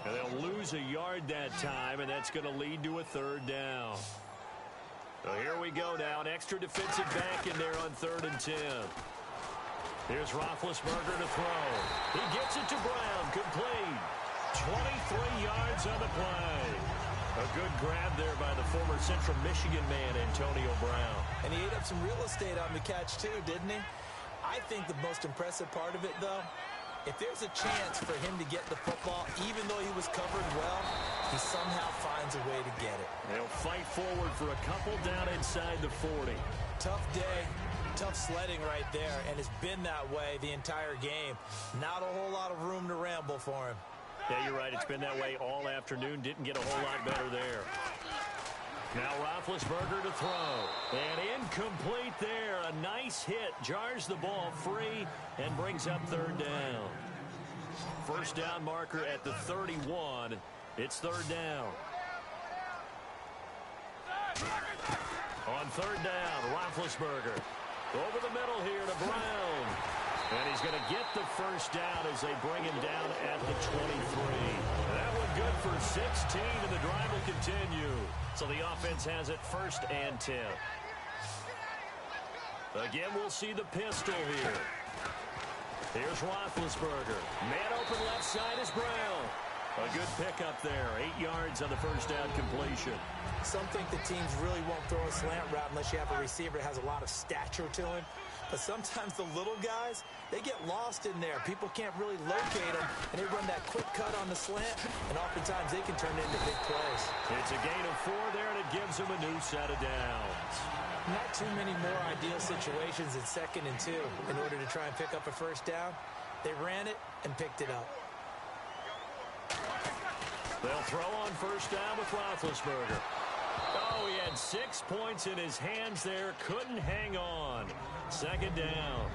And they'll lose a yard that time, and that's going to lead to a 3rd down. So here we go now. An extra defensive back in there on 3rd and 10. Here's Roethlisberger to throw. He gets it to Brown. Complete. 23 yards on the play. A good grab there by the former Central Michigan man, Antonio Brown. And he ate up some real estate on the catch, too, didn't he? I think the most impressive part of it, though, if there's a chance for him to get the football, even though he was covered well, he somehow finds a way to get it. They'll fight forward for a couple down inside the 40. Tough day. Tough sledding right there, and it's been that way the entire game. Not a whole lot of room to ramble for him. Yeah, you're right. It's been that way all afternoon. Didn't get a whole lot better there. Now Roethlisberger to throw. And incomplete there. A nice hit. Jars the ball free and brings up 3rd down. First down marker at the 31. It's 3rd down. On 3rd down, Roethlisberger. Over the middle here to Brown. And he's going to get the first down as they bring him down at the 23. That one good for 16, and the drive will continue. So the offense has it 1st and 10. Again, we'll see the pistol here. Here's Roethlisberger. Man open left side is Brown. A good pickup there. 8 yards on the first down completion. Some think the teams really won't throw a slant route unless you have a receiver that has a lot of stature to him. But sometimes the little guys, they get lost in there. People can't really locate them, and they run that quick cut on the slant, and oftentimes they can turn it into big plays. It's a gain of 4 there, and it gives them a new set of downs. Not too many more ideal situations in 2nd and 2 in order to try and pick up a first down. They ran it and picked it up. They'll throw on first down with Roethlisberger. Oh, he had 6 points in his hands there. Couldn't hang on. 2nd down.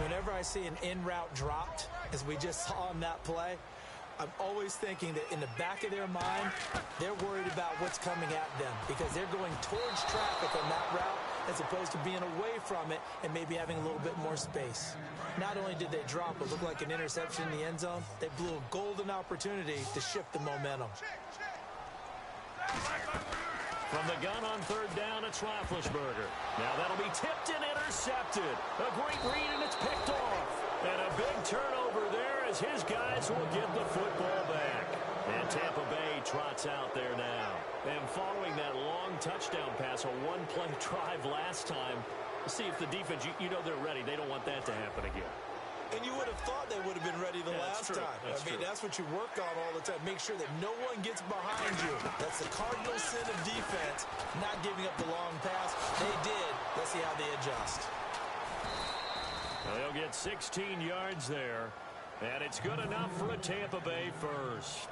Whenever I see an in-route dropped, as we just saw on that play, I'm always thinking that in the back of their mind, they're worried about what's coming at them because they're going towards traffic on that route as opposed to being away from it and maybe having a little bit more space. Not only did they drop what looked like an interception in the end zone, they blew a golden opportunity to shift the momentum. From the gun on 3rd down, it's Roethlisberger. Now that'll be tipped and intercepted. A great read, and it's picked off. And a big turnover there as his guys will get the football back. And Tampa Bay trots out there now. And following that long touchdown pass, a one-play drive last time, see if the defense, you know they're ready. They don't want that to happen again. And you would have thought they would have been ready the last time. That's what you work on all the time. Make sure that no one gets behind you. That's the cardinal sin of defense, not giving up the long pass. They did. Let's see how they adjust. Well, they'll get 16 yards there, and it's good enough for a Tampa Bay first.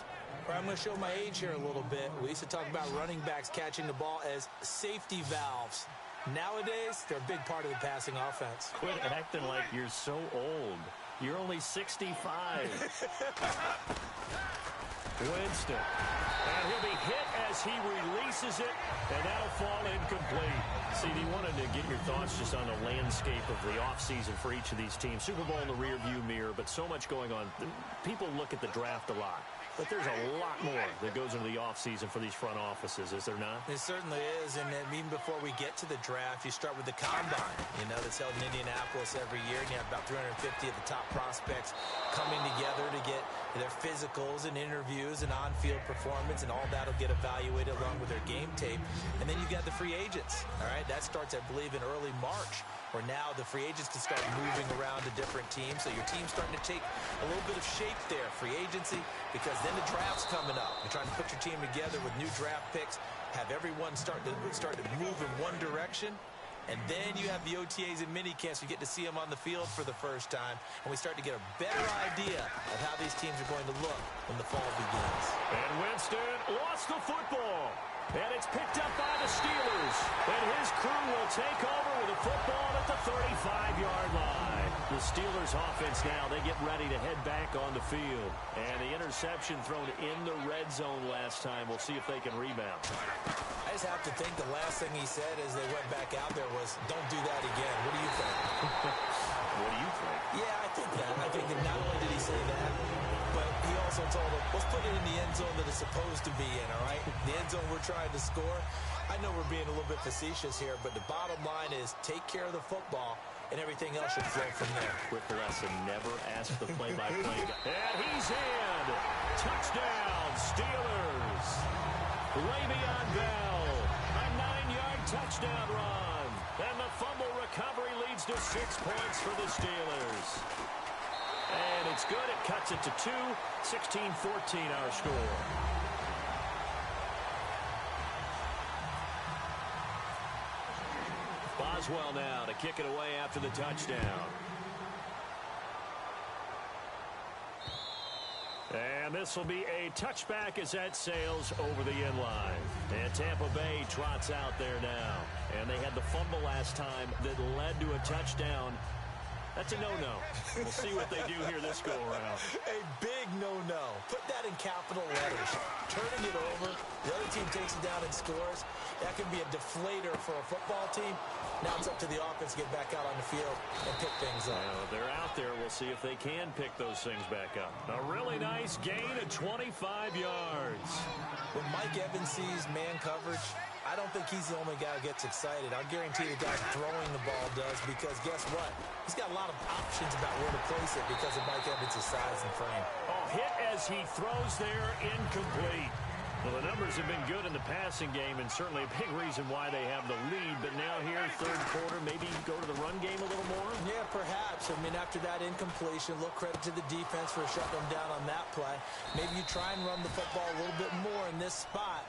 I'm going to show my age here a little bit. We used to talk about running backs catching the ball as safety valves. Nowadays, they're a big part of the passing offense. Quit acting like you're so old. You're only 65. Winston. And he'll be hit as he releases it, and that'll fall incomplete. CD, wanted to get your thoughts just on the landscape of the offseason for each of these teams. Super Bowl in the rearview mirror, but so much going on. People look at the draft a lot. But there's a lot more that goes into the offseason for these front offices, is there not? It certainly is, and even before we get to the draft, you start with the combine, that's held in Indianapolis every year, and you have about 350 of the top prospects coming together to get their physicals and interviews and on-field performance, and all that will get evaluated along with their game tape. And then you got the free agents, all right? That starts, I believe, in early March, where now the free agents can start moving around to different teams, so your team's starting to take a little bit of shape there, free agency, because then the draft's coming up. You're trying to put your team together with new draft picks, have everyone start to move in one direction, and then you have the OTAs and mini camps. You get to see them on the field for the first time, and we start to get a better idea of how these teams are going to look when the fall begins. And Winston lost the football. And it's picked up by the Steelers. And his crew will take over with the football at the 35-yard line. The Steelers offense now, they get ready to head back on the field. And the interception thrown in the red zone last time. We'll see if they can rebound. I just have to think the last thing he said as they went back out there was, don't do that again. What do you think? What do you think? Yeah, I think that. I think that not only did he say that, but he also told them, let's put it in the end zone that it's supposed to be in, all right? The end zone we're trying to score. I know we're being a little bit facetious here, but the bottom line is take care of the football, and everything else should flow from there. Quick lesson, never ask the play-by-play guy. And he's in. Touchdown, Steelers. Le'Veon Bell, a 9-yard touchdown run. And the fumble recovery leads to 6 points for the Steelers. And it's good. It cuts it to 2. 16-14 our score. Boswell now to kick it away after the touchdown. And this will be a touchback as that sails over the end line. And Tampa Bay trots out there now. And they had the fumble last time that led to a touchdown. That's a no-no. We'll see what they do here this go-around. A big no-no. Put that in capital letters. Turning it over, the other team takes it down and scores. That can be a deflator for a football team. Now it's up to the offense to get back out on the field and pick things up. They're out there. We'll see if they can pick those things back up. A really nice gain of 25 yards. When Mike Evans sees man coverage, I don't think he's the only guy who gets excited. I guarantee the guy throwing the ball does, because guess what? He's got a lot of options about where to place it because of Mike Evans' size and frame. Oh, hit as he throws there, incomplete. Well, the numbers have been good in the passing game, and certainly a big reason why they have the lead. But now here, third quarter, maybe go to the run game a little more? Yeah, perhaps. I mean, after that incompletion, a little credit to the defense for shutting them down on that play. Maybe you try and run the football a little bit more in this spot.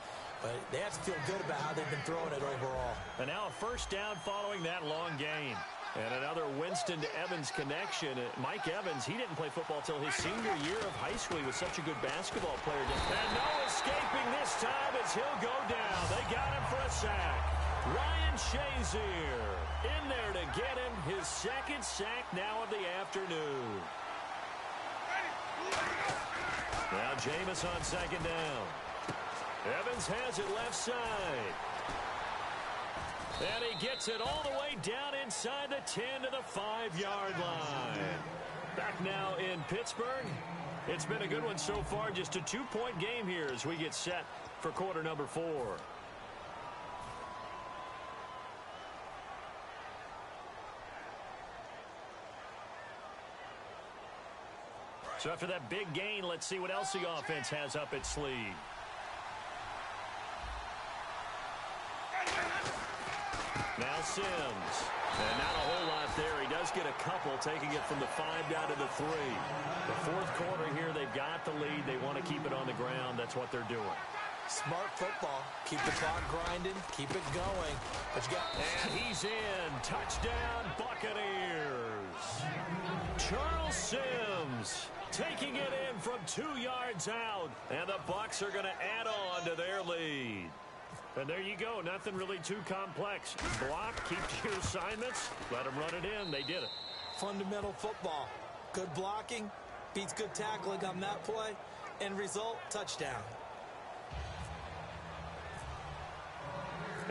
But they have to feel good about how they've been throwing it overall. And now a first down following that long gain. And another Winston to Evans connection. Mike Evans, he didn't play football till his senior year of high school. He was such a good basketball player. And no escaping this time as he'll go down. They got him for a sack. Ryan Shazier in there to get him his second sack now of the afternoon. Now Jameis on second down. Evans has it left side. And he gets it all the way down inside the 10 to the 5-yard line. Back now in Pittsburgh. It's been a good one so far. Just a 2-point game here as we get set for quarter number 4. So after that big gain, let's see what else the offense has up its sleeve. Now Sims. And not a whole lot there. He does get a couple, taking it from the 5 down to the 3. The fourth quarter here, they've got the lead. They want to keep it on the ground. That's what they're doing. Smart football. Keep the clock grinding. Keep it going. But you got... And he's in. Touchdown, Buccaneers. Charles Sims taking it in from 2 yards out. And the Bucs are going to add on to their lead. And there you go. Nothing really too complex. Block, keep to your assignments, let them run it in. They did it. Fundamental football. Good blocking beats good tackling on that play. End result, touchdown.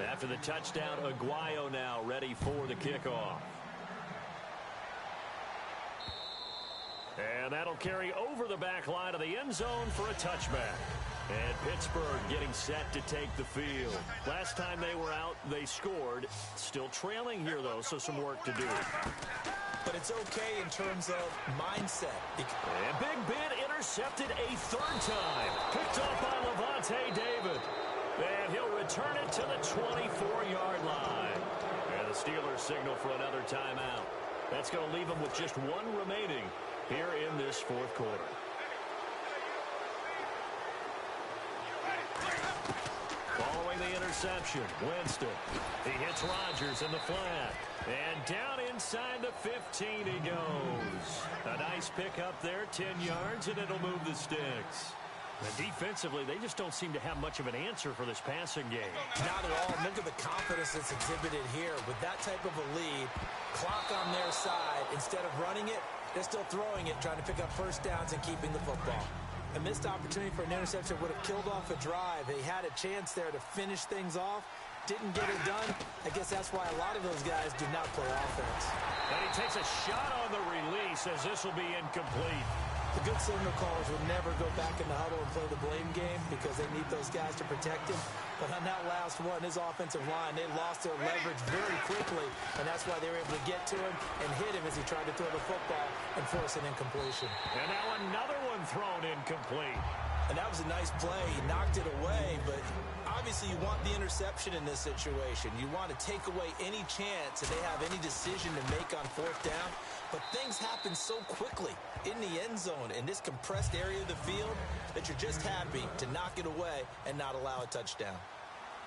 After the touchdown, Aguayo now ready for the kickoff. And that'll carry over the back line of the end zone for a touchback. And Pittsburgh getting set to take the field. Last time they were out, they scored. Still trailing here, though, so some work to do. But it's okay in terms of mindset. And Big Ben intercepted a third time. Picked off by Lavonte David. And he'll return it to the 24-yard line. And the Steelers signal for another timeout. That's going to leave them with just one remaining here in this fourth quarter. Following the interception, Winston. He hits Rodgers in the flat. And down inside the 15 he goes. A nice pickup there, 10 yards, and it'll move the sticks. And defensively, they just don't seem to have much of an answer for this passing game. Not at all. Look at the confidence that's exhibited here. With that type of a lead, clock on their side, instead of running it, they're still throwing it, trying to pick up first downs and keeping the football. A missed opportunity for an interception would have killed off a drive. They had a chance there to finish things off. Didn't get it done. I guess that's why a lot of those guys do not play offense. And he takes a shot on the release as this will be incomplete. The good signal callers would never go back in the huddle and play the blame game because they need those guys to protect him. But on that last one, his offensive line, they lost their leverage very quickly, and that's why they were able to get to him and hit him as he tried to throw the football and force an incompletion. And now another one thrown incomplete. And that was a nice play. He knocked it away, but obviously you want the interception in this situation. You want to take away any chance that they have any decision to make on fourth down. But things happen so quickly in the end zone in this compressed area of the field that you're just happy to knock it away and not allow a touchdown.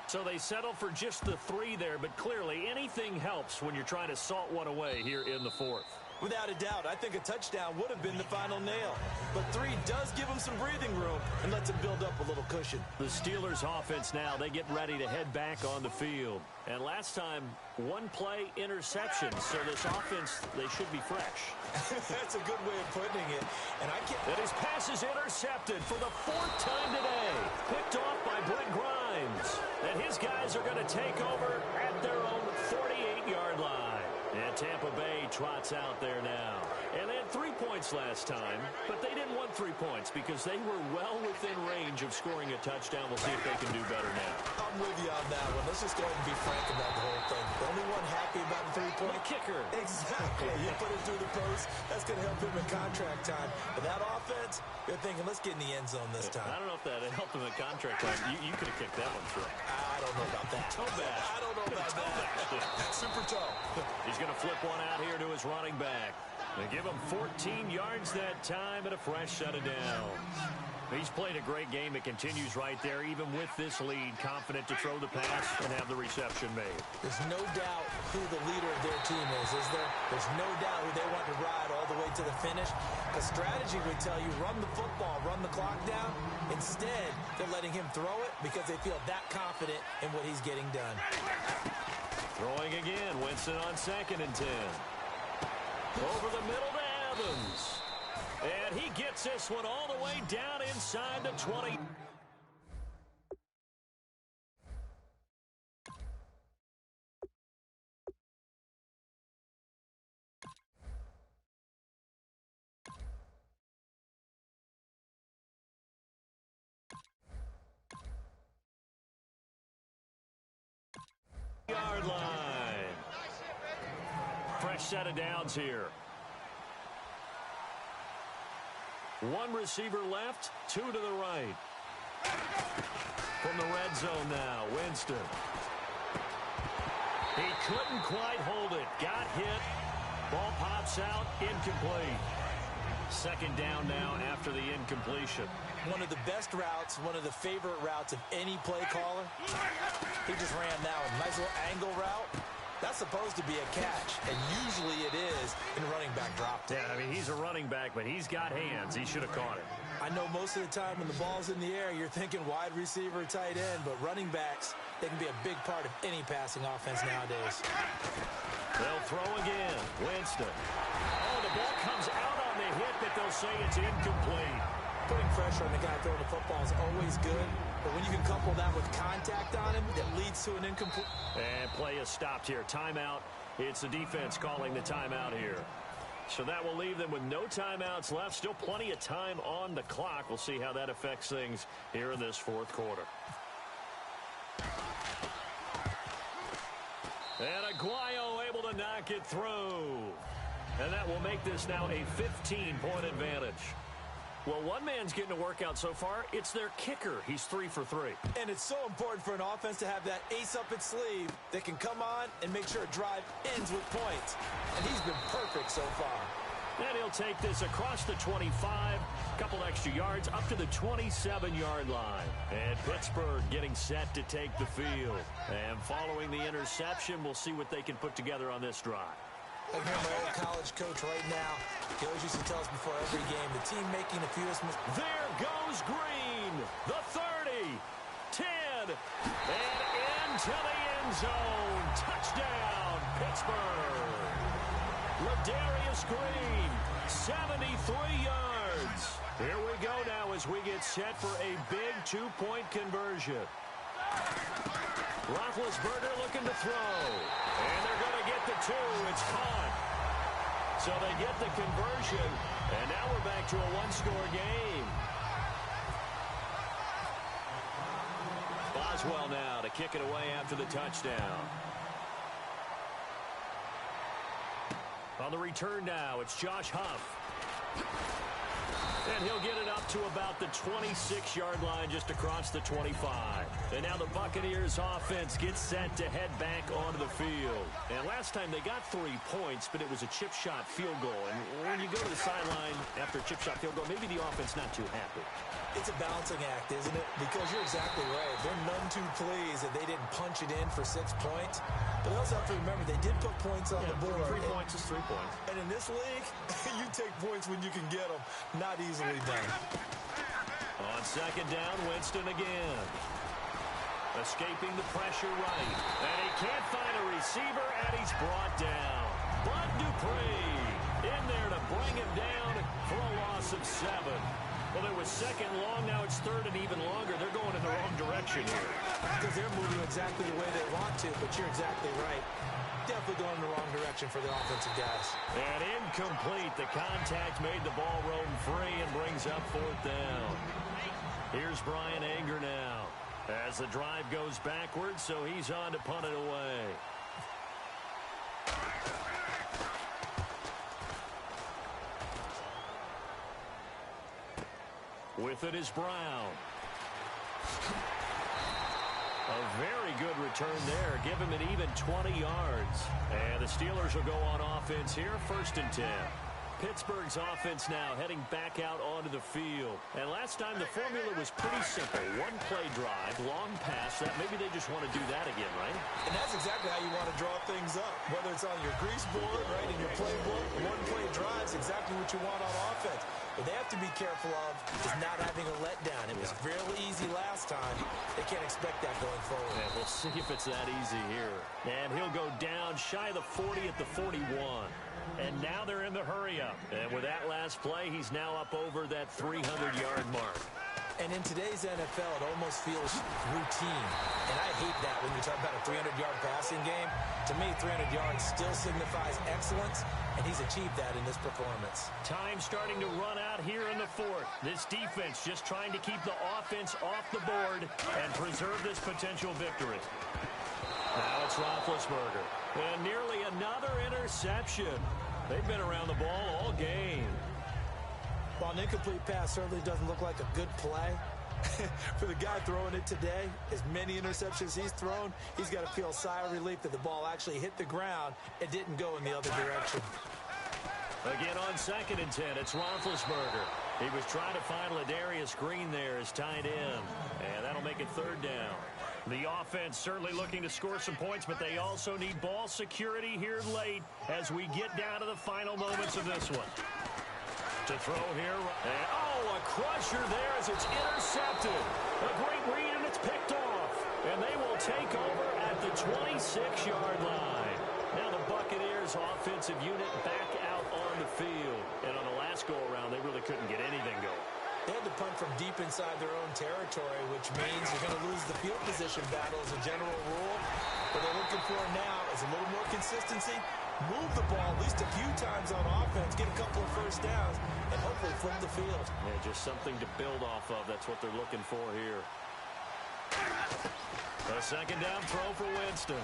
So they settle for just the 3 there, but clearly anything helps when you're trying to salt one away here in the fourth. Without a doubt, I think a touchdown would have been the final nail. But 3 does give them some breathing room and lets them build up a little cushion. The Steelers offense now, they get ready to head back on the field. And last time, 1-play interception. So this offense, they should be fresh. That's a good way of putting it. And his pass is intercepted for the 4th time today. Picked off by Brent Grimes. And his guys are going to take over at their own 48-yard line. And Tampa Bay trots out there now. And they had 3 points last time, but they didn't want 3 points because they were well within range of scoring a touchdown. We'll see if they can do better now. I'm with you on that one. Let's just go ahead and be frank about the whole thing. The only one happy about the 3-point. The kicker. Exactly. You put it through the post. That's going to help him in contract time. But that offense, they're thinking, let's get in the end zone this time. I don't know if that helped him in contract time. You could have kicked that one through. I don't know about that. Toe bash. I don't know about that. Super toe. He's going to flip one out here to his running back. They give him 14 yards that time and a fresh set of downs. He's played a great game. It continues right there, even with this lead, confident to throw the pass and have the reception made. There's no doubt who the leader of their team is there? There's no doubt who they want to ride all the way to the finish. The strategy would tell you, run the football, run the clock down. Instead, they're letting him throw it because they feel that confident in what he's getting done. Throwing again, Winston on 2nd and 10. Over the middle to Evans. And he gets this one all the way down inside the 20. Yard line. Fresh set of downs here. 1 receiver left, 2 to the right. From the red zone now, Winston. He couldn't quite hold it. Got hit. Ball pops out, incomplete. 2nd down now after the incompletion. One of the best routes, one of the favorite routes of any play caller. He just ran that one. Nice little angle route. That's supposed to be a catch, and usually it is in running back drop. Yeah, I mean, he's a running back, but he's got hands. He should have caught it. I know most of the time when the ball's in the air, you're thinking wide receiver, tight end, but running backs, they can be a big part of any passing offense nowadays. They'll throw again. Winston. Oh, the ball comes out on the hit, but they'll say it's incomplete. Putting pressure on the guy throwing the football is always good, but when you can couple that with contact on him, it leads to an incomplete. And play is stopped here. Timeout. It's the defense calling the timeout here. So that will leave them with no timeouts left. Still plenty of time on the clock. We'll see how that affects things here in this fourth quarter. And Aguayo able to knock it through. And that will make this now a 15-point advantage. Well, one man's getting a workout so far. It's their kicker. He's 3 for 3. And it's so important for an offense to have that ace up its sleeve that can come on and make sure a drive ends with points. And he's been perfect so far. And he'll take this across the 25, a couple extra yards, up to the 27-yard line. And Pittsburgh getting set to take the field. And following the interception, we'll see what they can put together on this drive. I hear my old college coach right now. He always used to tell us before every game, the team making the fewest mistakes. There goes Green, the 30, 10, and into the end zone. Touchdown, Pittsburgh. Ladarius Green, 73 yards. Here we go now as we get set for a big two-point conversion. Roethlisberger looking to throw. And they're going to get the 2. It's caught. So they get the conversion. And now we're back to a one-score game. Boswell now to kick it away after the touchdown. On the return now, it's Josh Huff. And he'll get it up to about the 26-yard line just across the 25. And now the Buccaneers offense gets set to head back onto the field. And last time they got 3 points, but it was a chip shot field goal. And when you go to the sideline after a chip shot field goal, maybe the offense not too happy. It's a balancing act, isn't it? Because you're exactly right. They're none too pleased that they didn't punch it in for 6 points. But they also have to remember they did put points on the board. 3 points is 3 points. And in this league, you take points when you can get them. Not easily done. On second down, Winston again. Escaping the pressure right. And he can't find a receiver, and he's brought down. Bud Dupree in there to bring him down for a loss of 7. Well, it was second long. Now it's third and even longer. They're going in the wrong direction here. Because they're moving exactly the way they want to, but you're exactly right. Definitely going in the wrong direction for the offensive guys. And incomplete. The contact made the ball roam free and brings up 4th down. Here's Brian Anger now as the drive goes backwards, so he's on to punt it away. With it is Brown. A very good return there. Give him an even 20 yards. And the Steelers will go on offense here, 1st and 10. Pittsburgh's offense now heading back out onto the field. And last time the formula was pretty simple. One-play drive, long pass. That maybe they just want to do that again, right? And that's exactly how you want to draw things up. Whether it's on your grease board, right, in your playbook, one-play drive is exactly what you want on offense. What they have to be careful of is not having a letdown. It was fairly easy last time. They can't expect that going forward. Yeah, we'll see if it's that easy here. And he'll go down shy of the 40 at the 41. And now they're in the hurry-up. And with that last play, he's now up over that 300-yard mark. And in today's NFL, it almost feels routine. And I hate that when you talk about a 300-yard passing game. To me, 300 yards still signifies excellence, and he's achieved that in this performance. Time starting to run out here in the 4th. This defense just trying to keep the offense off the board and preserve this potential victory. Now it's Roethlisberger. And nearly another interception. They've been around the ball all game. While an incomplete pass certainly doesn't look like a good play, for the guy throwing it today, as many interceptions he's thrown, he's got to feel a sigh of relief that the ball actually hit the ground and didn't go in the other direction. Again on 2nd and 10, it's Roethlisberger. He was trying to find Ladarius Green there as tight end, and that'll make it 3rd down. The offense certainly looking to score some points, but they also need ball security here late as we get down to the final moments of this one. To throw here. And, a crusher there as it's intercepted. A great read, and it's picked off. And they will take over at the 26-yard line. Now the Buccaneers offensive unit back out on the field. And on the last go-around, they really couldn't get anything going. They had to punt from deep inside their own territory, which means you're going to lose the field position battle as a general rule. What they're looking for now is a little more consistency move the ball at least a few times on offense, get a couple of first downs, and hopefully flip the field. Yeah, just something to build off of. That's what they're looking for here. A second down throw for Winston.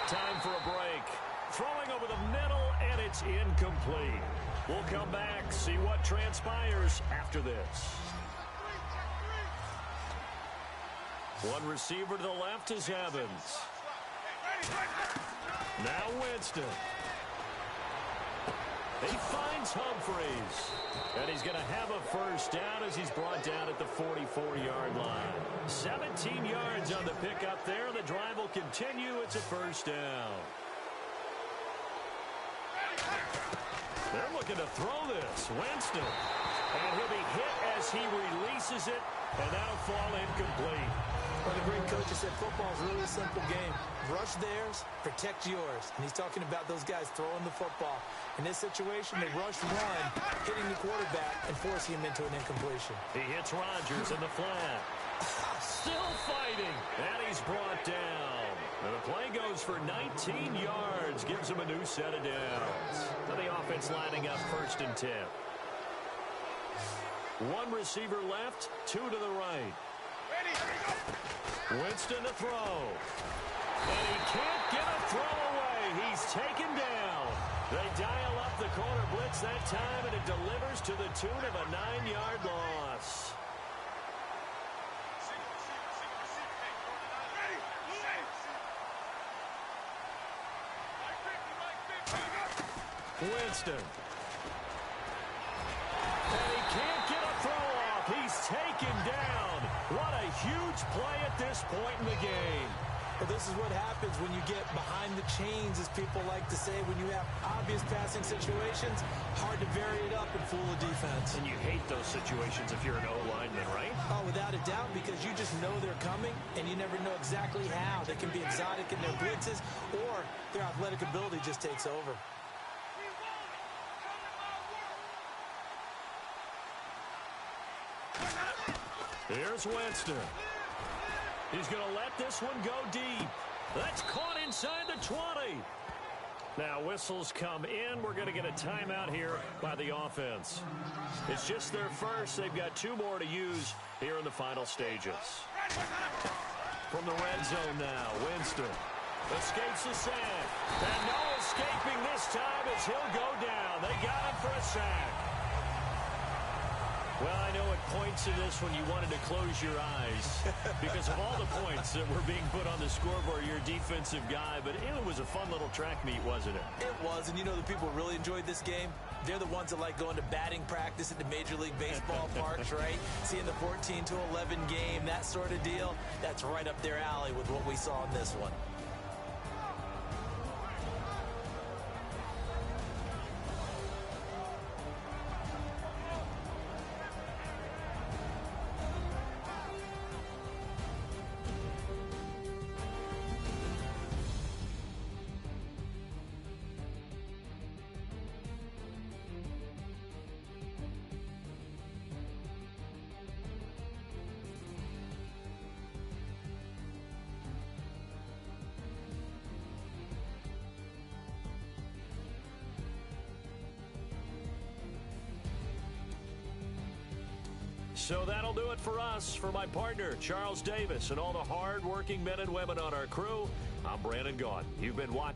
Time for a break. Throwing over the middle, and it's incomplete. We'll come back, see what transpires after this. One receiver to the left is Evans. Now Winston. He finds Humphreys. And he's going to have a first down as he's brought down at the 44-yard line. 17 yards on the pickup there. The drive will continue. It's a first down. They're looking to throw this. Winston. And he'll be hit as he releases it. And that'll fall incomplete. Well, the great coach has said football is really a simple game. Rush theirs, protect yours. And he's talking about those guys throwing the football. In this situation, they rush one, hitting the quarterback and forcing him into an incompletion. He hits Rodgers in the flat. Still fighting. And he's brought down. And the play goes for 19 yards. Gives him a new set of downs. So the offense lining up 1st and 10. One receiver left, two to the right. Winston to throw. And he can't get a throw away. He's taken down. They dial up the corner blitz that time, and it delivers to the tune of a 9-yard loss. Winston. And he can't get a throw off. He's taken down. What a huge play at this point in the game. Well, this is what happens when you get behind the chains, as people like to say. When you have obvious passing situations, hard to vary it up and fool a defense. And you hate those situations if you're an O-lineman, right? Oh, without a doubt, because you just know they're coming, and you never know exactly how. They can be exotic in their blitzes, or their athletic ability just takes over. Here's Winston. He's going to let this one go deep. That's caught inside the 20. Now whistles come in. We're going to get a timeout here by the offense. It's just their first. They've got 2 more to use here in the final stages. From the red zone now, Winston escapes the sack. And no escaping this time as he'll go down. They got him for a sack. Well, I know at points in this when you wanted to close your eyes because of all the points that were being put on the scoreboard. You're a defensive guy, but it was a fun little track meet, wasn't it? It was, and you know the people who really enjoyed this game? They're the ones that like going to batting practice at the Major League Baseball parks, right? Seeing the 14-11 game, that sort of deal. That's right up their alley with what we saw in this one. So that'll do it for us. For my partner, Charles Davis, and all the hard-working men and women on our crew, I'm Brandon Gaudin. You've been watching.